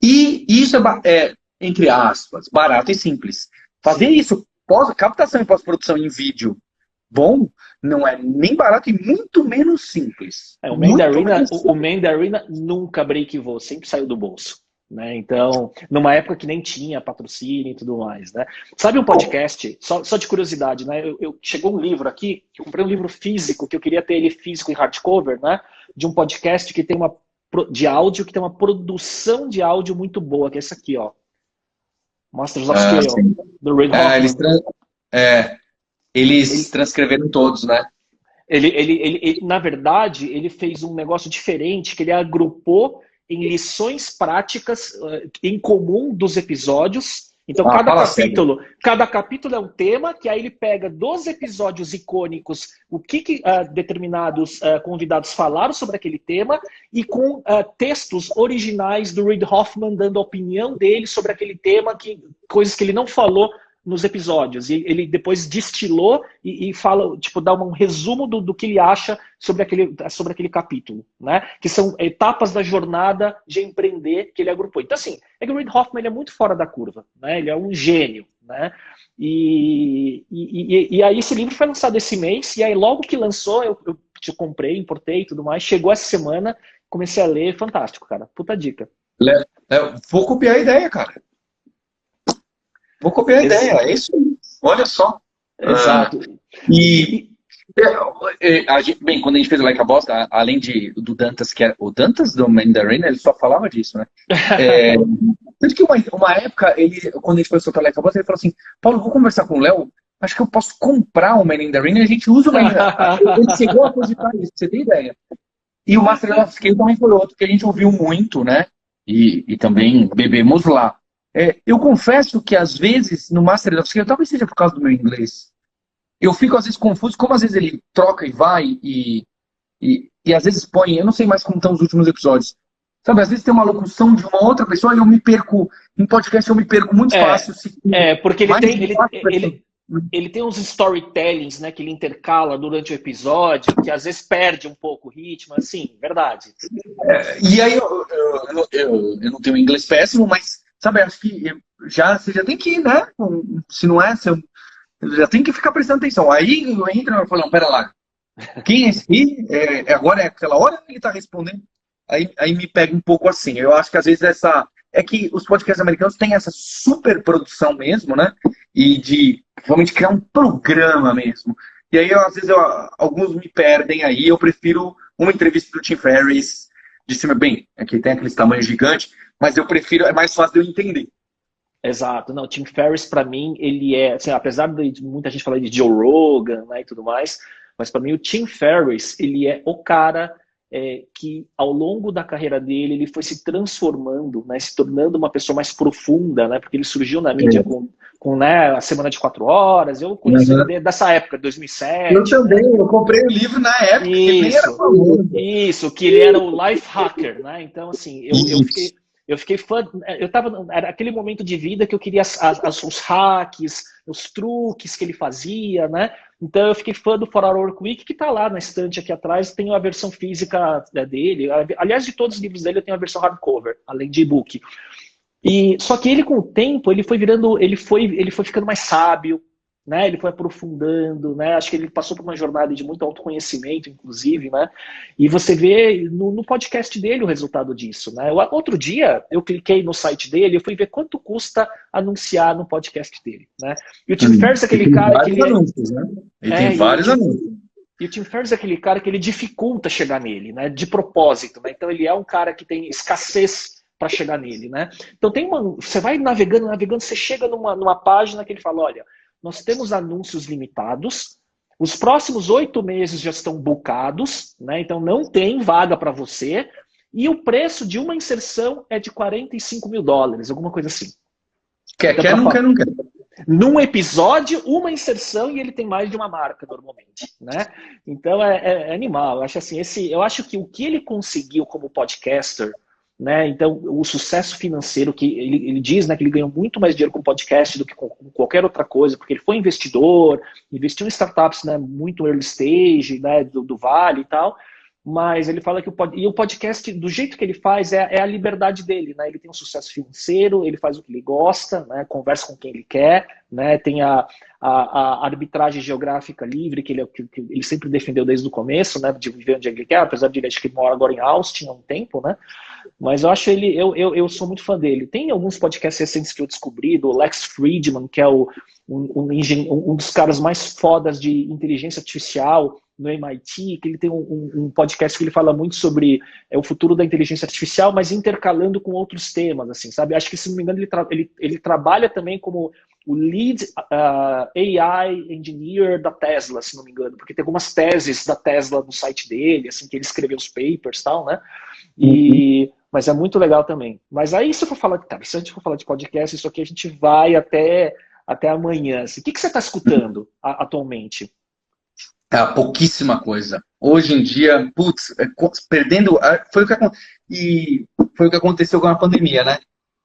E isso é, entre aspas, barato e simples. Fazer isso, captação e pós-produção em vídeo bom, não é nem barato e muito menos simples. O Mandarina nunca breakivou, sempre saiu do bolso. Né? Então, numa época que nem tinha patrocínio e tudo mais. Né? Sabe um podcast, só de curiosidade, né? Chegou um livro aqui, eu comprei um livro físico, que eu queria ter ele físico em hardcover, né? De um podcast que tem de áudio, que tem uma produção de áudio muito boa, que é esse aqui, ó. Masters of Scale, do Reid Hoffman. Eles transcreveram todos, né? Ele, na verdade, ele fez um negócio diferente, que ele agrupou em lições práticas em comum dos episódios. Então, cada capítulo é um tema, que aí ele pega dos episódios icônicos, o que determinados convidados falaram sobre aquele tema, e com textos originais do Reid Hoffman dando a opinião dele sobre aquele tema, coisas que ele não falou nos episódios. E ele depois destilou e fala, tipo, dá um resumo do que ele acha sobre aquele capítulo, né? Que são etapas da jornada de empreender que ele agrupou. Então, assim, o Reid Hoffman ele é muito fora da curva, né? Ele é um gênio, né? E aí esse livro foi lançado esse mês, e aí logo que lançou, eu comprei, importei e tudo mais, chegou essa semana, comecei a ler, fantástico, cara. Puta dica. Vou copiar a ideia, cara. Vou copiar a ideia, é isso. Olha só. Exato. Bem, quando a gente fez o Like a Boss, além do Dantas, que era o Dantas do Mandarin, ele só falava disso, né? Tanto que uma época, quando a gente foi soltar o Like a Boss, ele falou assim, Paulo, vou conversar com o Léo, acho que eu posso comprar o Mandarin e a gente usa o Mandarin. Ele chegou a cogitar isso, você tem ideia. E o Master of Scale também foi outro que a gente ouviu muito, né? E também bebemos lá. Eu confesso que, às vezes, no Master of Scale, talvez seja por causa do meu inglês, eu fico, às vezes, confuso, como às vezes ele troca e vai, e às vezes põe, eu não sei mais como estão os últimos episódios, sabe, às vezes tem uma locução de uma outra pessoa e eu me perco, em podcast eu me perco muito fácil. Porque ele tem uns storytellings, né, que ele intercala durante o episódio, que às vezes perde um pouco o ritmo, assim, verdade. E aí eu não tenho inglês péssimo, mas sabe, acho que você já tem que ir, né? Se não é, você já tem que ficar prestando atenção. Aí eu entro e falo, não, pera lá. Quem é esse aqui? Agora é aquela hora que ele está respondendo? Aí me pega um pouco assim. Eu acho que às vezes é que os podcasts americanos têm essa super produção mesmo, né? E de realmente criar um programa mesmo. E aí, às vezes, alguns me perdem aí. Eu prefiro uma entrevista do Tim Ferriss de cima, bem, aqui tem aqueles tamanhos gigantes, mas eu prefiro, é mais fácil de eu entender. Exato. Não, Tim Ferriss, para mim, ele é, assim, apesar de muita gente falar de Joe Rogan, né, e tudo mais, mas para mim o Tim Ferriss, ele é o cara que ao longo da carreira dele, ele foi se transformando, né, se tornando uma pessoa mais profunda, né, porque ele surgiu na mídia com né, a Semana de 4 Horas, eu conheci ele dessa época, 2007. Eu também, né? Eu comprei o livro na época, que nem era famoso. Isso, que ele era o life hacker, né, então assim, eu fiquei fã, era aquele momento de vida que eu queria os hacks, os truques que ele fazia, né? Então eu fiquei fã do 4 Hour Week, que está lá na estante aqui atrás, tem a versão física dele. Aliás, de todos os livros dele eu tenho a versão hardcover, além de e-book. Só que ele, com o tempo, ele foi ficando mais sábio, né? Ele foi aprofundando, né? Acho que ele passou por uma jornada de muito autoconhecimento, inclusive, né? E você vê no podcast dele o resultado disso, né? Outro dia, eu cliquei no site dele e fui ver quanto custa anunciar no podcast dele, né? E o Tim Ferriss é aquele cara que ele... anúncios, né? Ele tem vários anúncios. E o Tim Ferriss é aquele cara que ele dificulta chegar nele, né? De propósito, né? Então ele é um cara que tem escassez para chegar nele, né? Então você vai navegando, você chega numa página que ele fala, olha, nós temos anúncios limitados Os próximos 8 meses já estão bucados, né? Então não tem vaga para você. E o preço de uma inserção é de $45.000, alguma coisa assim. Quer, Então, quer, não quer, não quer. Num episódio, uma inserção e ele tem mais de uma marca normalmente, né? Então é animal. Eu acho assim, eu acho que o que ele conseguiu como podcaster, né? Então o sucesso financeiro que ele diz, né, que ele ganhou muito mais dinheiro com podcast do que com qualquer outra coisa, porque ele foi investidor, investiu em startups, né, muito early stage, né, do Vale e tal. Mas ele fala que o podcast, do jeito que ele faz, é a liberdade dele, né? Ele tem um sucesso financeiro, ele faz o que ele gosta, né? Conversa com quem ele quer, né? Tem a arbitragem geográfica livre, que ele sempre defendeu desde o começo, né? De viver onde ele quer, apesar de ele acho que ele mora agora em Austin há um tempo, né? Mas eu acho eu sou muito fã dele. Tem alguns podcasts recentes que eu descobri, do Lex Fridman, que é um dos caras mais fodas de inteligência artificial no MIT, que ele tem um podcast que ele fala muito sobre o futuro da inteligência artificial, mas intercalando com outros temas, assim, sabe? Acho que, se não me engano, ele trabalha também como o lead AI engineer da Tesla, se não me engano, porque tem algumas teses da Tesla no site dele, assim, que ele escreveu os papers e tal, né? Mas é muito legal também. Mas aí, se eu for falar, se a gente for falar de podcast, isso aqui a gente vai até amanhã. Assim. O que você está escutando atualmente? Pouquíssima coisa. Hoje em dia, perdendo. Foi o que aconteceu com a pandemia, né?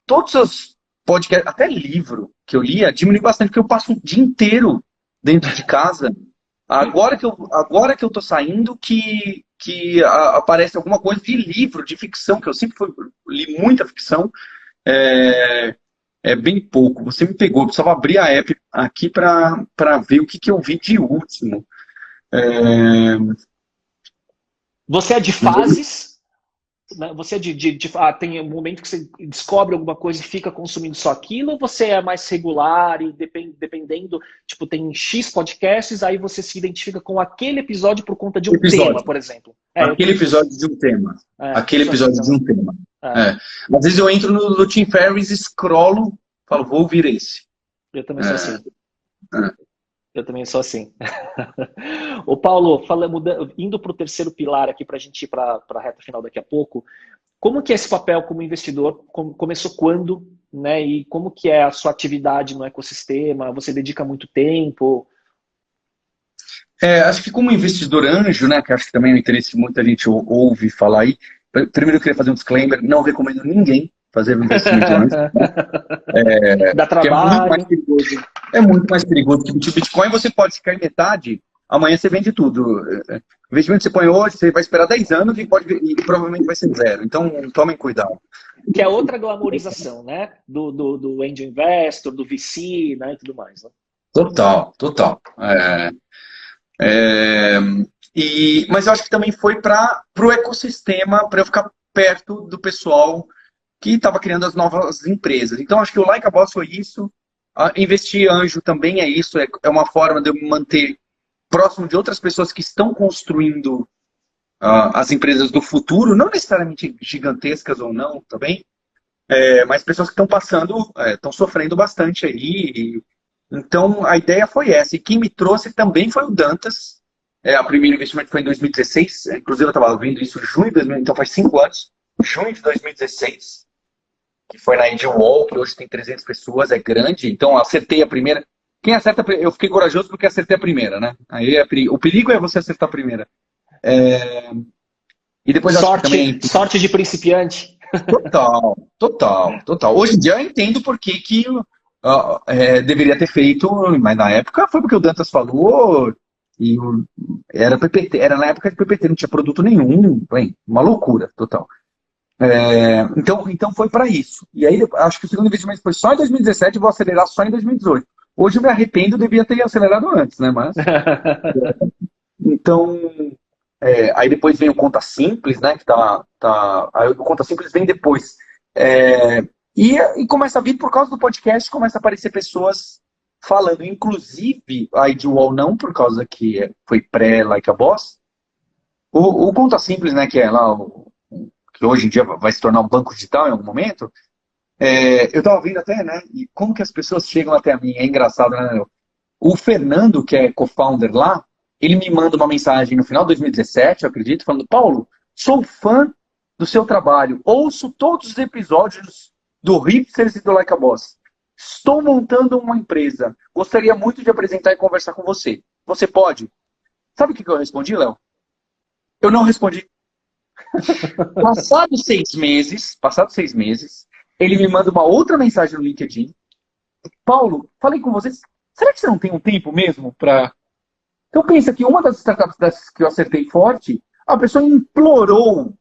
Todos os podcasts, até livro que eu lia, diminui bastante, porque eu passo o dia inteiro dentro de casa. Agora que eu tô saindo, que aparece alguma coisa de livro, de ficção, que eu sempre li muita ficção. É bem pouco. Você me pegou, eu precisava abrir a app aqui para ver o que eu vi de último. Você é de fases? Você é tem um momento que você descobre alguma coisa e fica consumindo só aquilo, ou você é mais regular e dependendo, tipo, tem X podcasts, aí você se identifica com aquele episódio por conta de um tema, por exemplo? Aquele episódio de um tema. Aquele episódio de um tema. Às vezes eu entro no Tim Ferriss, scrollo, falo, vou ouvir esse. Eu também sou assim. Eu também sou assim. Ô Paulo, indo para o terceiro pilar aqui, para a gente ir para a reta final daqui a pouco, como que é esse papel como investidor? Começou quando? Né? E como que é a sua atividade no ecossistema? Você dedica muito tempo? Acho que como investidor anjo, né, que acho que também é um interesse que muita gente ouve falar aí, primeiro eu queria fazer um disclaimer, não recomendo ninguém fazer um investimento anjo. Dá trabalho. É muito mais perigoso. É muito mais perigoso que o Bitcoin. Você pode cair metade, amanhã você vende tudo. O investimento que você põe hoje, você vai esperar 10 anos e provavelmente vai ser zero. Então, tomem cuidado. Que é outra glamorização, né? Do angel investor, do VC, né? E tudo mais. Né? Total. Mas eu acho que também foi para o ecossistema, para eu ficar perto do pessoal que estava criando as novas empresas. Então, acho que o Like a Boss foi isso. Investir anjo também é isso. É uma forma de eu me manter próximo de outras pessoas que estão construindo as empresas do futuro, não necessariamente gigantescas ou não, também, mas pessoas que estão passando, estão sofrendo bastante aí. Então, a ideia foi essa. E quem me trouxe também foi o Dantas. O primeiro investimento foi em 2016. Inclusive, eu estava vendo isso em junho de 2016, então faz 5 anos. Junho de 2016. Que foi na Wall, que hoje tem 300 pessoas, é grande. Então, acertei a primeira. Quem acerta, eu fiquei corajoso porque acertei a primeira, né? Aí o perigo é você acertar a primeira. E depois sorte de principiante. Total. Hoje em dia eu entendo por que deveria ter feito, mas na época foi porque o Dantas falou. E era PPT, era na época de PPT, não tinha produto nenhum. Uma loucura total. Então foi para isso. E aí acho que o segundo investimento foi só em 2017 e vou acelerar só em 2018. Hoje eu me arrependo, eu devia ter acelerado antes, né? Mas então aí depois vem o Conta Simples, né? Que aí o Conta Simples vem depois. E começa a vir por causa do podcast, começa a aparecer pessoas falando, inclusive a Wall não, por causa que foi pré-Like a Boss. O Conta Simples, né? Que é lá que hoje em dia vai se tornar um banco digital em algum momento, eu estava vendo até, né, e como que as pessoas chegam até mim, é engraçado, né, o Fernando, que é co-founder lá, ele me manda uma mensagem no final de 2017, eu acredito, falando: Paulo, sou fã do seu trabalho, ouço todos os episódios do Hipsters e do Like a Boss. Estou montando uma empresa, gostaria muito de apresentar e conversar com você. Você pode? Sabe o que eu respondi, Léo? Eu não respondi. Passados 6 meses, ele me manda uma outra mensagem no LinkedIn. Paulo, falei com vocês, será que você não tem um tempo mesmo para... Então pensa que uma das startups que eu acertei forte, a pessoa implorou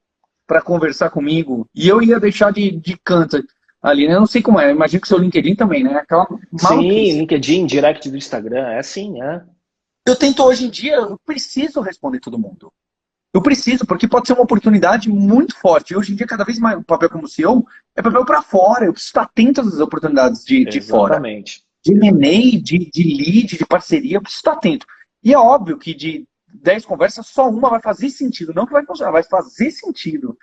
para conversar comigo e eu ia deixar de canto ali, né? Eu não sei como é, eu imagino que o seu LinkedIn também, né? Aquela maluquice. Sim, LinkedIn, direct do Instagram, é assim, né? Eu tento hoje em dia, eu preciso responder todo mundo. Eu preciso, porque pode ser uma oportunidade muito forte. E hoje em dia, cada vez mais, o papel como CEO é papel para fora. Eu preciso estar atento às oportunidades de fora. Exatamente. De M&A, de lead, de parceria, eu preciso estar atento. E é óbvio que de 10 conversas, só uma vai fazer sentido. Não que vai funcionar, vai fazer sentido.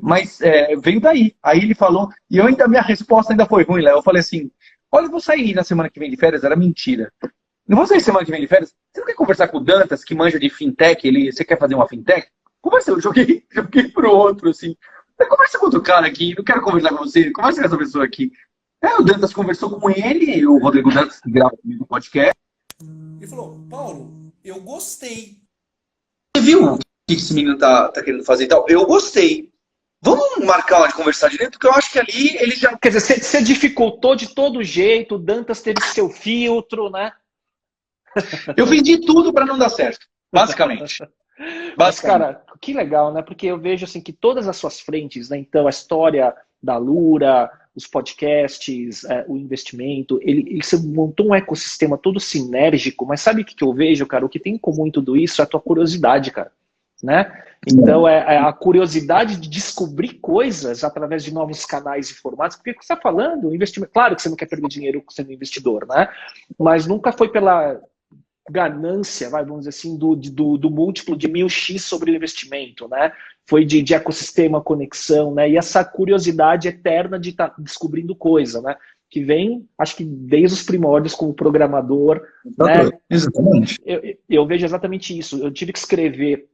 Mas veio daí. Aí ele falou, e eu ainda, minha resposta ainda foi ruim, Léo. Eu falei assim, olha, eu vou sair na semana que vem de férias, era mentira. Não vou sair semana que vem de férias. Você não quer conversar com o Dantas, que manja de fintech? Você quer fazer uma fintech? Conversa, eu joguei pro outro, assim. Conversa com outro cara aqui, não quero conversar com você. Conversa com essa pessoa aqui. O Dantas conversou com ele, o Rodrigo Dantas, que grava comigo no podcast. Ele falou, Paulo, eu gostei. Você viu o que esse menino tá querendo fazer e tal? Eu gostei. Vamos marcar de conversar direito, porque eu acho que ali ele já... Quer dizer, você dificultou de todo jeito, o Dantas teve seu filtro, né? Eu vendi tudo para não dar certo, basicamente. Mas, cara, que legal, né? Porque eu vejo assim que todas as suas frentes, né? Então, a história da Lura, os podcasts, o investimento, ele montou um ecossistema todo sinérgico, mas sabe o que eu vejo, cara? O que tem em comum em tudo isso é a tua curiosidade, cara. Né? Então, é a curiosidade de descobrir coisas através de novos canais e formatos. Porque o que você está falando, investimento, claro que você não quer perder dinheiro sendo investidor, né? Mas nunca foi pela ganância, vamos dizer assim, do múltiplo de 1000x sobre o investimento, né? Foi de ecossistema, conexão, né? E essa curiosidade eterna de estar descobrindo coisa, né? Que vem, acho que desde os primórdios como programador. Né? Exatamente. Eu vejo exatamente isso. Eu tive que escrever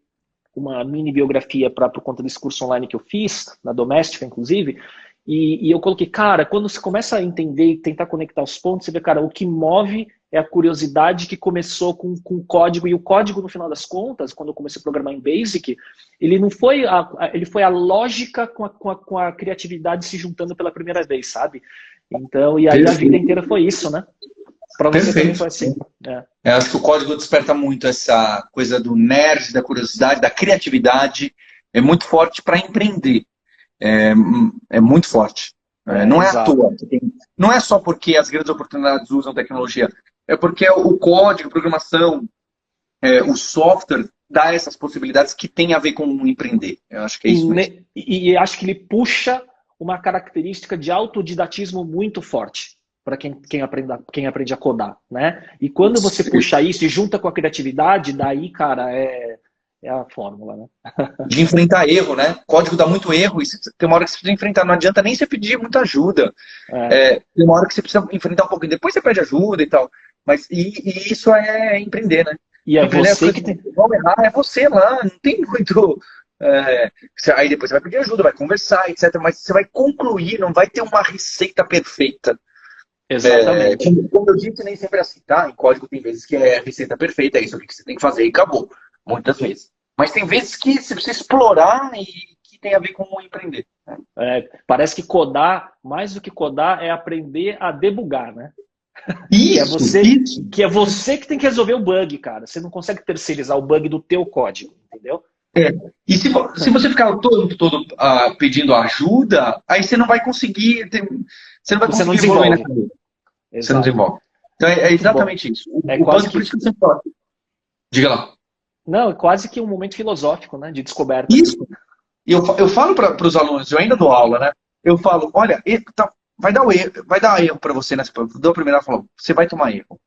uma mini biografia por conta desse curso online que eu fiz, na Doméstica, inclusive, e eu coloquei, cara, quando você começa a entender e tentar conectar os pontos, você vê, cara, o que move é a curiosidade que começou com código, e o código, no final das contas, quando eu comecei a programar em Basic, ele não foi ele foi a lógica com a criatividade se juntando pela primeira vez, sabe? Então, e aí a vida inteira foi isso, né? Para você também foi assim. Eu acho que o código desperta muito essa coisa do nerd, da curiosidade, da criatividade. É muito forte para empreender. É muito forte. Não é à toa. Não é só porque as grandes oportunidades usam tecnologia. É porque o código, a programação, o software dá essas possibilidades que tem a ver com empreender. Eu acho que é isso mesmo. E acho que ele puxa uma característica de autodidatismo muito forte para quem aprende a codar, né? E quando você puxa isso e junta com a criatividade, daí, cara, é a fórmula, né? De enfrentar erro, né? O código dá muito erro e tem uma hora que você precisa enfrentar. Não adianta nem você pedir muita ajuda. Tem uma hora que você precisa enfrentar um pouquinho. Depois você pede ajuda e tal. Mas e isso é empreender, né? E você que tem... Vão errar, é você lá. Não tem muito... aí depois você vai pedir ajuda, vai conversar, etc. Mas você vai concluir, não vai ter uma receita perfeita. Exatamente. Como eu disse, nem sempre é assim, tá? Em código tem vezes que é a receita perfeita, é isso aqui que você tem que fazer e acabou. Muitas vezes. Mas tem vezes que você precisa explorar e que tem a ver com empreender. Né? Parece que codar, mais do que codar, é aprender a debugar, né? Isso, que é você que tem que resolver o bug, cara. Você não consegue terceirizar o bug do teu código, entendeu? E se você ficar o tempo todo pedindo ajuda, aí você não vai conseguir... Você não desenvolve na cabeça. Você não desenvolve. Então é exatamente isso. Quase por isso que você fala. Diga lá. Não, é quase que um momento filosófico, né? De descoberta. Isso. E eu falo para os alunos, eu ainda dou aula, né? Eu falo, olha, vai dar erro para você nessa. Dou a primeira aula, você vai tomar erro.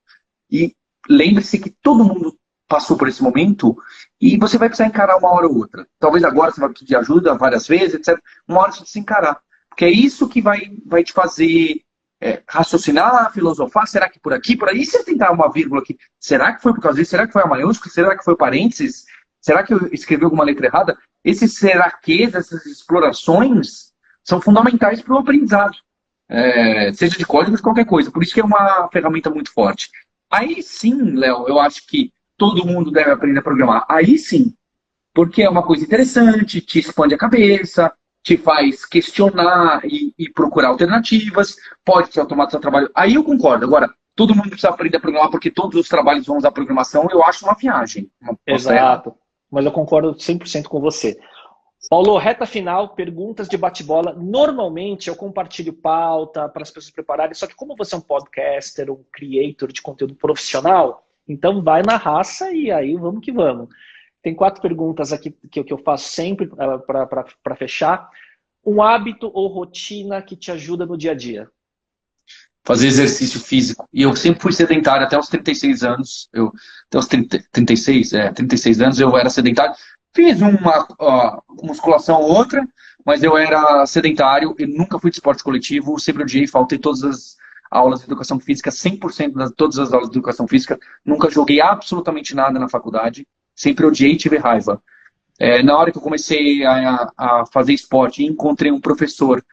E lembre-se que todo mundo passou por esse momento e você vai precisar encarar uma hora ou outra. Talvez agora você vai pedir ajuda várias vezes, etc. Uma hora você precisa encarar. Porque é isso que vai te fazer raciocinar, filosofar, será que por aqui, por aí? E se eu tentar uma vírgula aqui, será que foi por causa disso? Será que foi a maiúscula? Será que foi parênteses? Será que eu escrevi alguma letra errada? Esses seraquês, essas explorações, são fundamentais para o aprendizado, seja de código ou de qualquer coisa. Por isso que é uma ferramenta muito forte. Aí sim, Léo, eu acho que todo mundo deve aprender a programar. Aí sim, porque é uma coisa interessante, te expande a cabeça, te faz questionar e procurar alternativas, pode te automatizar o trabalho. Aí eu concordo. Agora, todo mundo precisa aprender a programar porque todos os trabalhos vão usar programação, eu acho uma viagem. Exato. Mas eu concordo 100% com você. Paulo, reta final, perguntas de bate-bola. Normalmente eu compartilho pauta para as pessoas prepararem, só que como você é um podcaster, um creator de conteúdo profissional, então vai na raça e aí vamos que vamos. Tem 4 perguntas aqui que eu faço sempre para fechar. Um hábito ou rotina que te ajuda no dia a dia? Fazer exercício físico. E eu sempre fui sedentário até os 36 anos. Até os 36 anos eu era sedentário. Fiz uma musculação ou outra, mas eu era sedentário e nunca fui de esporte coletivo. Sempre odiei, faltei todas as aulas de educação física, 100% de todas as aulas de educação física. Nunca joguei absolutamente nada na faculdade. Sempre odiei e tive raiva. Na hora que eu comecei a fazer esporte, encontrei um professor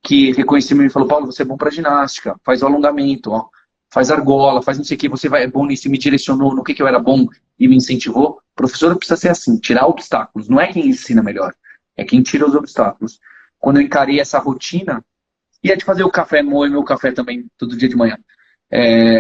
que reconheceu e falou: Paulo, você é bom para ginástica, faz o alongamento, ó, faz argola, faz não sei o que, você é bom nisso, e me direcionou no que eu era bom e me incentivou. Professor precisa ser assim, tirar obstáculos. Não é quem ensina melhor, é quem tira os obstáculos. Quando eu encarei essa rotina, e de fazer o café, moer meu café também, todo dia de manhã,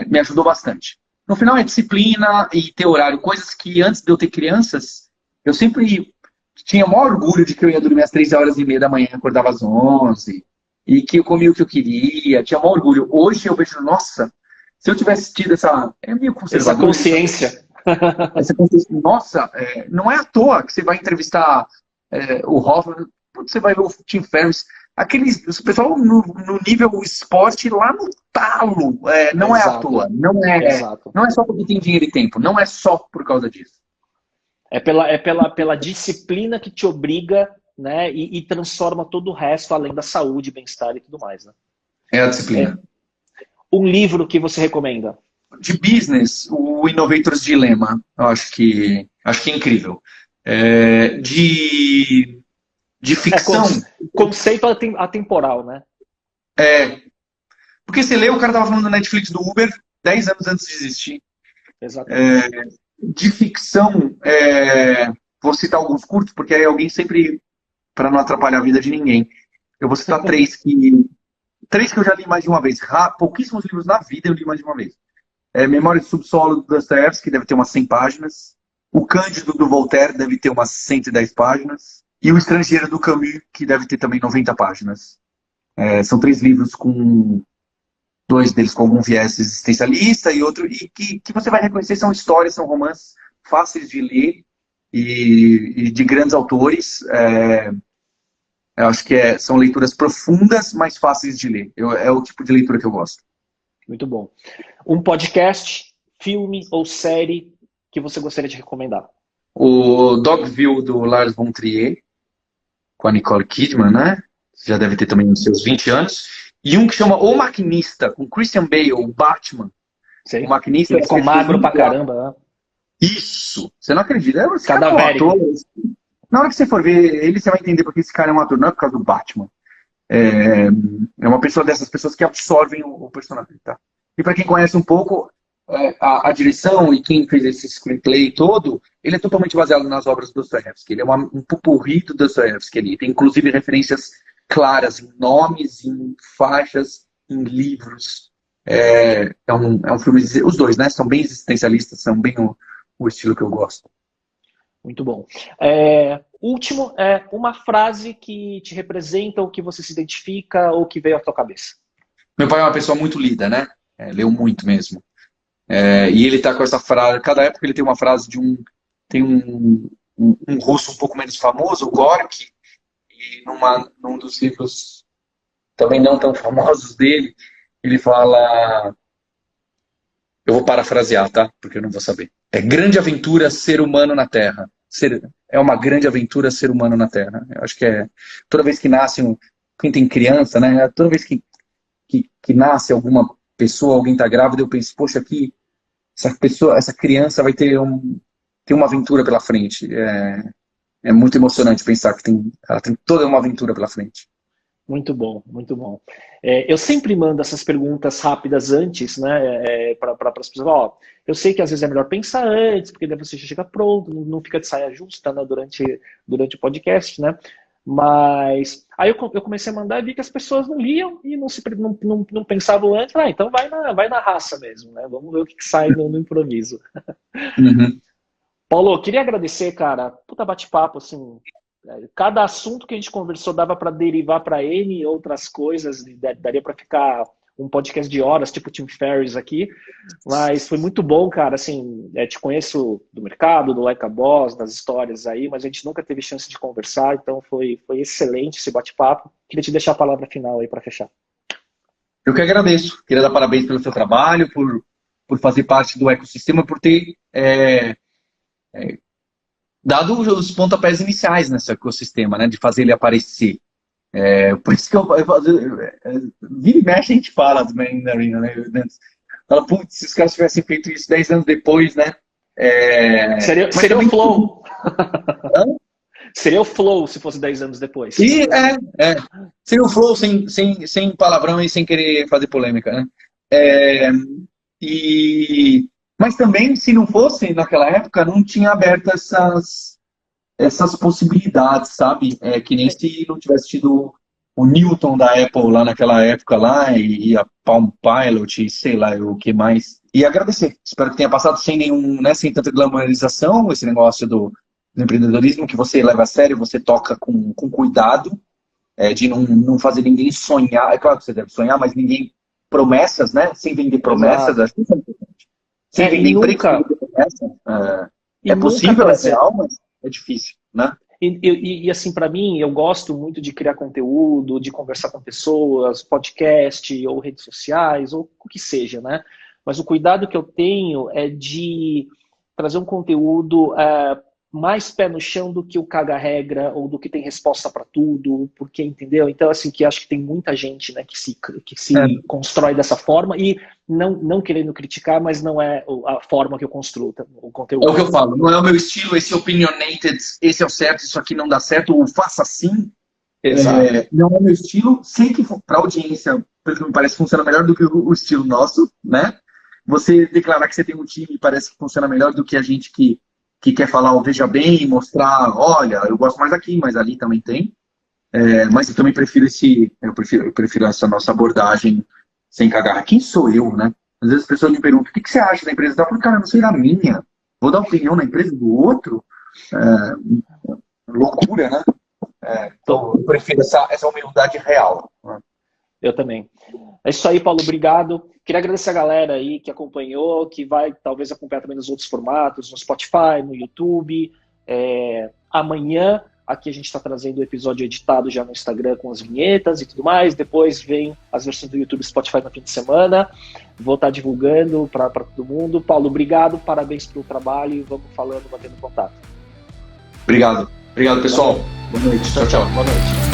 me ajudou bastante. No final é disciplina e ter horário, coisas que antes de eu ter crianças, eu sempre tinha o maior orgulho de que eu ia dormir às 3h30 da manhã, acordava às 11, e que eu comia o que eu queria, tinha o maior orgulho. Hoje eu vejo, nossa, se eu tivesse tido essa... É meio conservador. Essa consciência. Essa consciência. Nossa, não é à toa que você vai entrevistar o Hoffman, você vai ver o Tim Ferriss, o pessoal no nível esporte lá no talo, não é à toa, não é só porque tem dinheiro e tempo, não é só por causa disso. É pela disciplina que te obriga, né, e transforma todo o resto, além da saúde, bem-estar e tudo mais, né? É a disciplina. Um livro que você recomenda? De business, o Innovator's Dilemma, eu acho que é incrível. De ficção... Conceito atemporal, né? Porque você lê, o cara estava falando da Netflix do Uber 10 anos antes de existir. Exatamente. De ficção, vou citar alguns curtos, porque aí alguém sempre, para não atrapalhar a vida de ninguém, eu vou citar 3 que eu já li mais de uma vez. Pouquíssimos livros na vida eu li mais de uma vez. Memória de Subsolo, do Dostoiévski, que deve ter umas 100 páginas. O Cândido, do Voltaire, deve ter umas 110 páginas. E O Estrangeiro, do Camus, que deve ter também 90 páginas. São 3 livros com... 2 deles com algum viés existencialista e outro... E que você vai reconhecer são histórias, são romances fáceis de ler e de grandes autores. Eu acho que são leituras profundas, mas fáceis de ler. É o tipo de leitura que eu gosto. Muito bom. Um podcast, filme ou série que você gostaria de recomendar? O Dogville, do Lars von Trier, com a Nicole Kidman, né? Você já deve ter também uns seus 20 anos. E um que chama O Maquinista, com Christian Bale, o Batman. Sei. O Maquinista... Ele ficou magro pra caramba, né? Isso! Você não acredita. Cadavérico. Na hora que você for ver ele, você vai entender porque esse cara é um ator, não é por causa do Batman. É uma pessoa dessas pessoas que absorvem o personagem, tá? E para quem conhece um pouco a direção e quem fez esse screenplay todo, ele é totalmente baseado nas obras do Dostoiévski. Ele é um pupurri do Dostoiévski. Ele tem inclusive referências claras em nomes, em faixas, em livros. É um filme, os dois, né? São bem existencialistas, são bem o estilo que eu gosto. Muito bom. Último, uma frase que te representa, ou que você se identifica, ou que veio à tua cabeça. Meu pai é uma pessoa muito lida, né? Leu muito mesmo. E ele tá com essa frase, cada época ele tem uma frase de um russo um pouco menos famoso, o Gorky, e num dos livros também não tão famosos dele, ele fala... Eu vou parafrasear, tá? Porque eu não vou saber. É grande aventura ser humano na Terra. É uma grande aventura ser humano na Terra. Eu acho que toda vez que nasce, quem tem criança, né? Toda vez que que nasce alguma pessoa, alguém está grávida, eu penso, poxa, aqui, essa criança vai ter uma aventura pela frente. É muito emocionante pensar que ela tem toda uma aventura pela frente. Muito bom, muito bom. Eu sempre mando essas perguntas rápidas antes, né, para as pessoas. Ó, eu sei que às vezes é melhor pensar antes, porque daí você já chega pronto, não fica de saia justa, né, durante o podcast, né? Mas aí eu comecei a mandar e vi que as pessoas não liam e não pensavam antes. Então vai na raça mesmo, né? Vamos ver o que sai no improviso. Uhum. Paulo, eu queria agradecer, cara. Puta bate-papo, assim. Cada assunto que a gente conversou dava para derivar para N outras coisas. Daria para ficar um podcast de horas, tipo Tim Ferriss aqui. Mas foi muito bom, cara. Assim, te conheço do mercado, do Like a Boss, das histórias aí, mas a gente nunca teve chance de conversar. Então foi excelente esse bate-papo. Queria te deixar a palavra final aí para fechar. Eu que agradeço. Queria dar parabéns pelo seu trabalho, por fazer parte do ecossistema, por ter dado os pontapés iniciais nesse ecossistema, né, de fazer ele aparecer. Por isso que vira e mexe a gente fala do Man in the Arena, né? Fala, putz, se os caras tivessem feito isso 10 anos depois, né? Seria o Flow. Seria o Flow se fosse 10 anos depois. Seria o Flow sem palavrão e sem querer fazer polêmica, né? Mas também, se não fosse naquela época, não tinha aberto essas possibilidades, sabe? Que nem se não tivesse tido o Newton da Apple lá naquela época lá, e a Palm Pilot, e sei lá o que mais. E agradecer. Espero que tenha passado sem sem tanta glamorização, esse negócio do empreendedorismo, que você leva a sério, você toca com cuidado, de não fazer ninguém sonhar. É claro que você deve sonhar, mas ninguém promessas, né? Sem vender promessas, acho que isso é importante. Sem vender promessas. É possível, é real, mas é difícil, né? E assim, para mim, eu gosto muito de criar conteúdo, de conversar com pessoas, podcast, ou redes sociais, ou o que seja, né? Mas o cuidado que eu tenho é de trazer um conteúdo mais pé no chão do que o caga-regra, ou do que tem resposta para tudo, porque, entendeu? Então, assim, que acho que tem muita gente, né, que se constrói dessa forma, e não querendo criticar, mas não é a forma que eu construo o conteúdo. É o que eu falo, não é o meu estilo, esse opinionated, esse é o certo, isso aqui não dá certo, ou faça assim. Exato. Não é o meu estilo, sei que para a audiência, pelo que me parece, funciona melhor do que o estilo nosso, né? Você declarar que você tem um time parece que funciona melhor do que a gente que quer falar o veja bem e mostrar, olha, eu gosto mais aqui, mas ali também tem. Mas eu também prefiro eu prefiro essa nossa abordagem sem cagar. Quem sou eu, né? Às vezes as pessoas me perguntam, o que você acha da empresa? Eu falo, cara, não sei da minha. Vou dar opinião na empresa do outro? Loucura, né? Então eu prefiro essa humildade real. Eu também. É isso aí, Paulo, obrigado. Queria agradecer a galera aí que acompanhou, que vai talvez acompanhar também nos outros formatos, no Spotify, no YouTube. Amanhã, aqui a gente está trazendo o episódio editado já no Instagram com as vinhetas e tudo mais. Depois vem as versões do YouTube e Spotify no fim de semana. Vou estar divulgando para todo mundo. Paulo, obrigado, parabéns pelo trabalho e vamos falando, mantendo contato. Obrigado, pessoal. Boa noite. Tchau, tchau. Boa noite.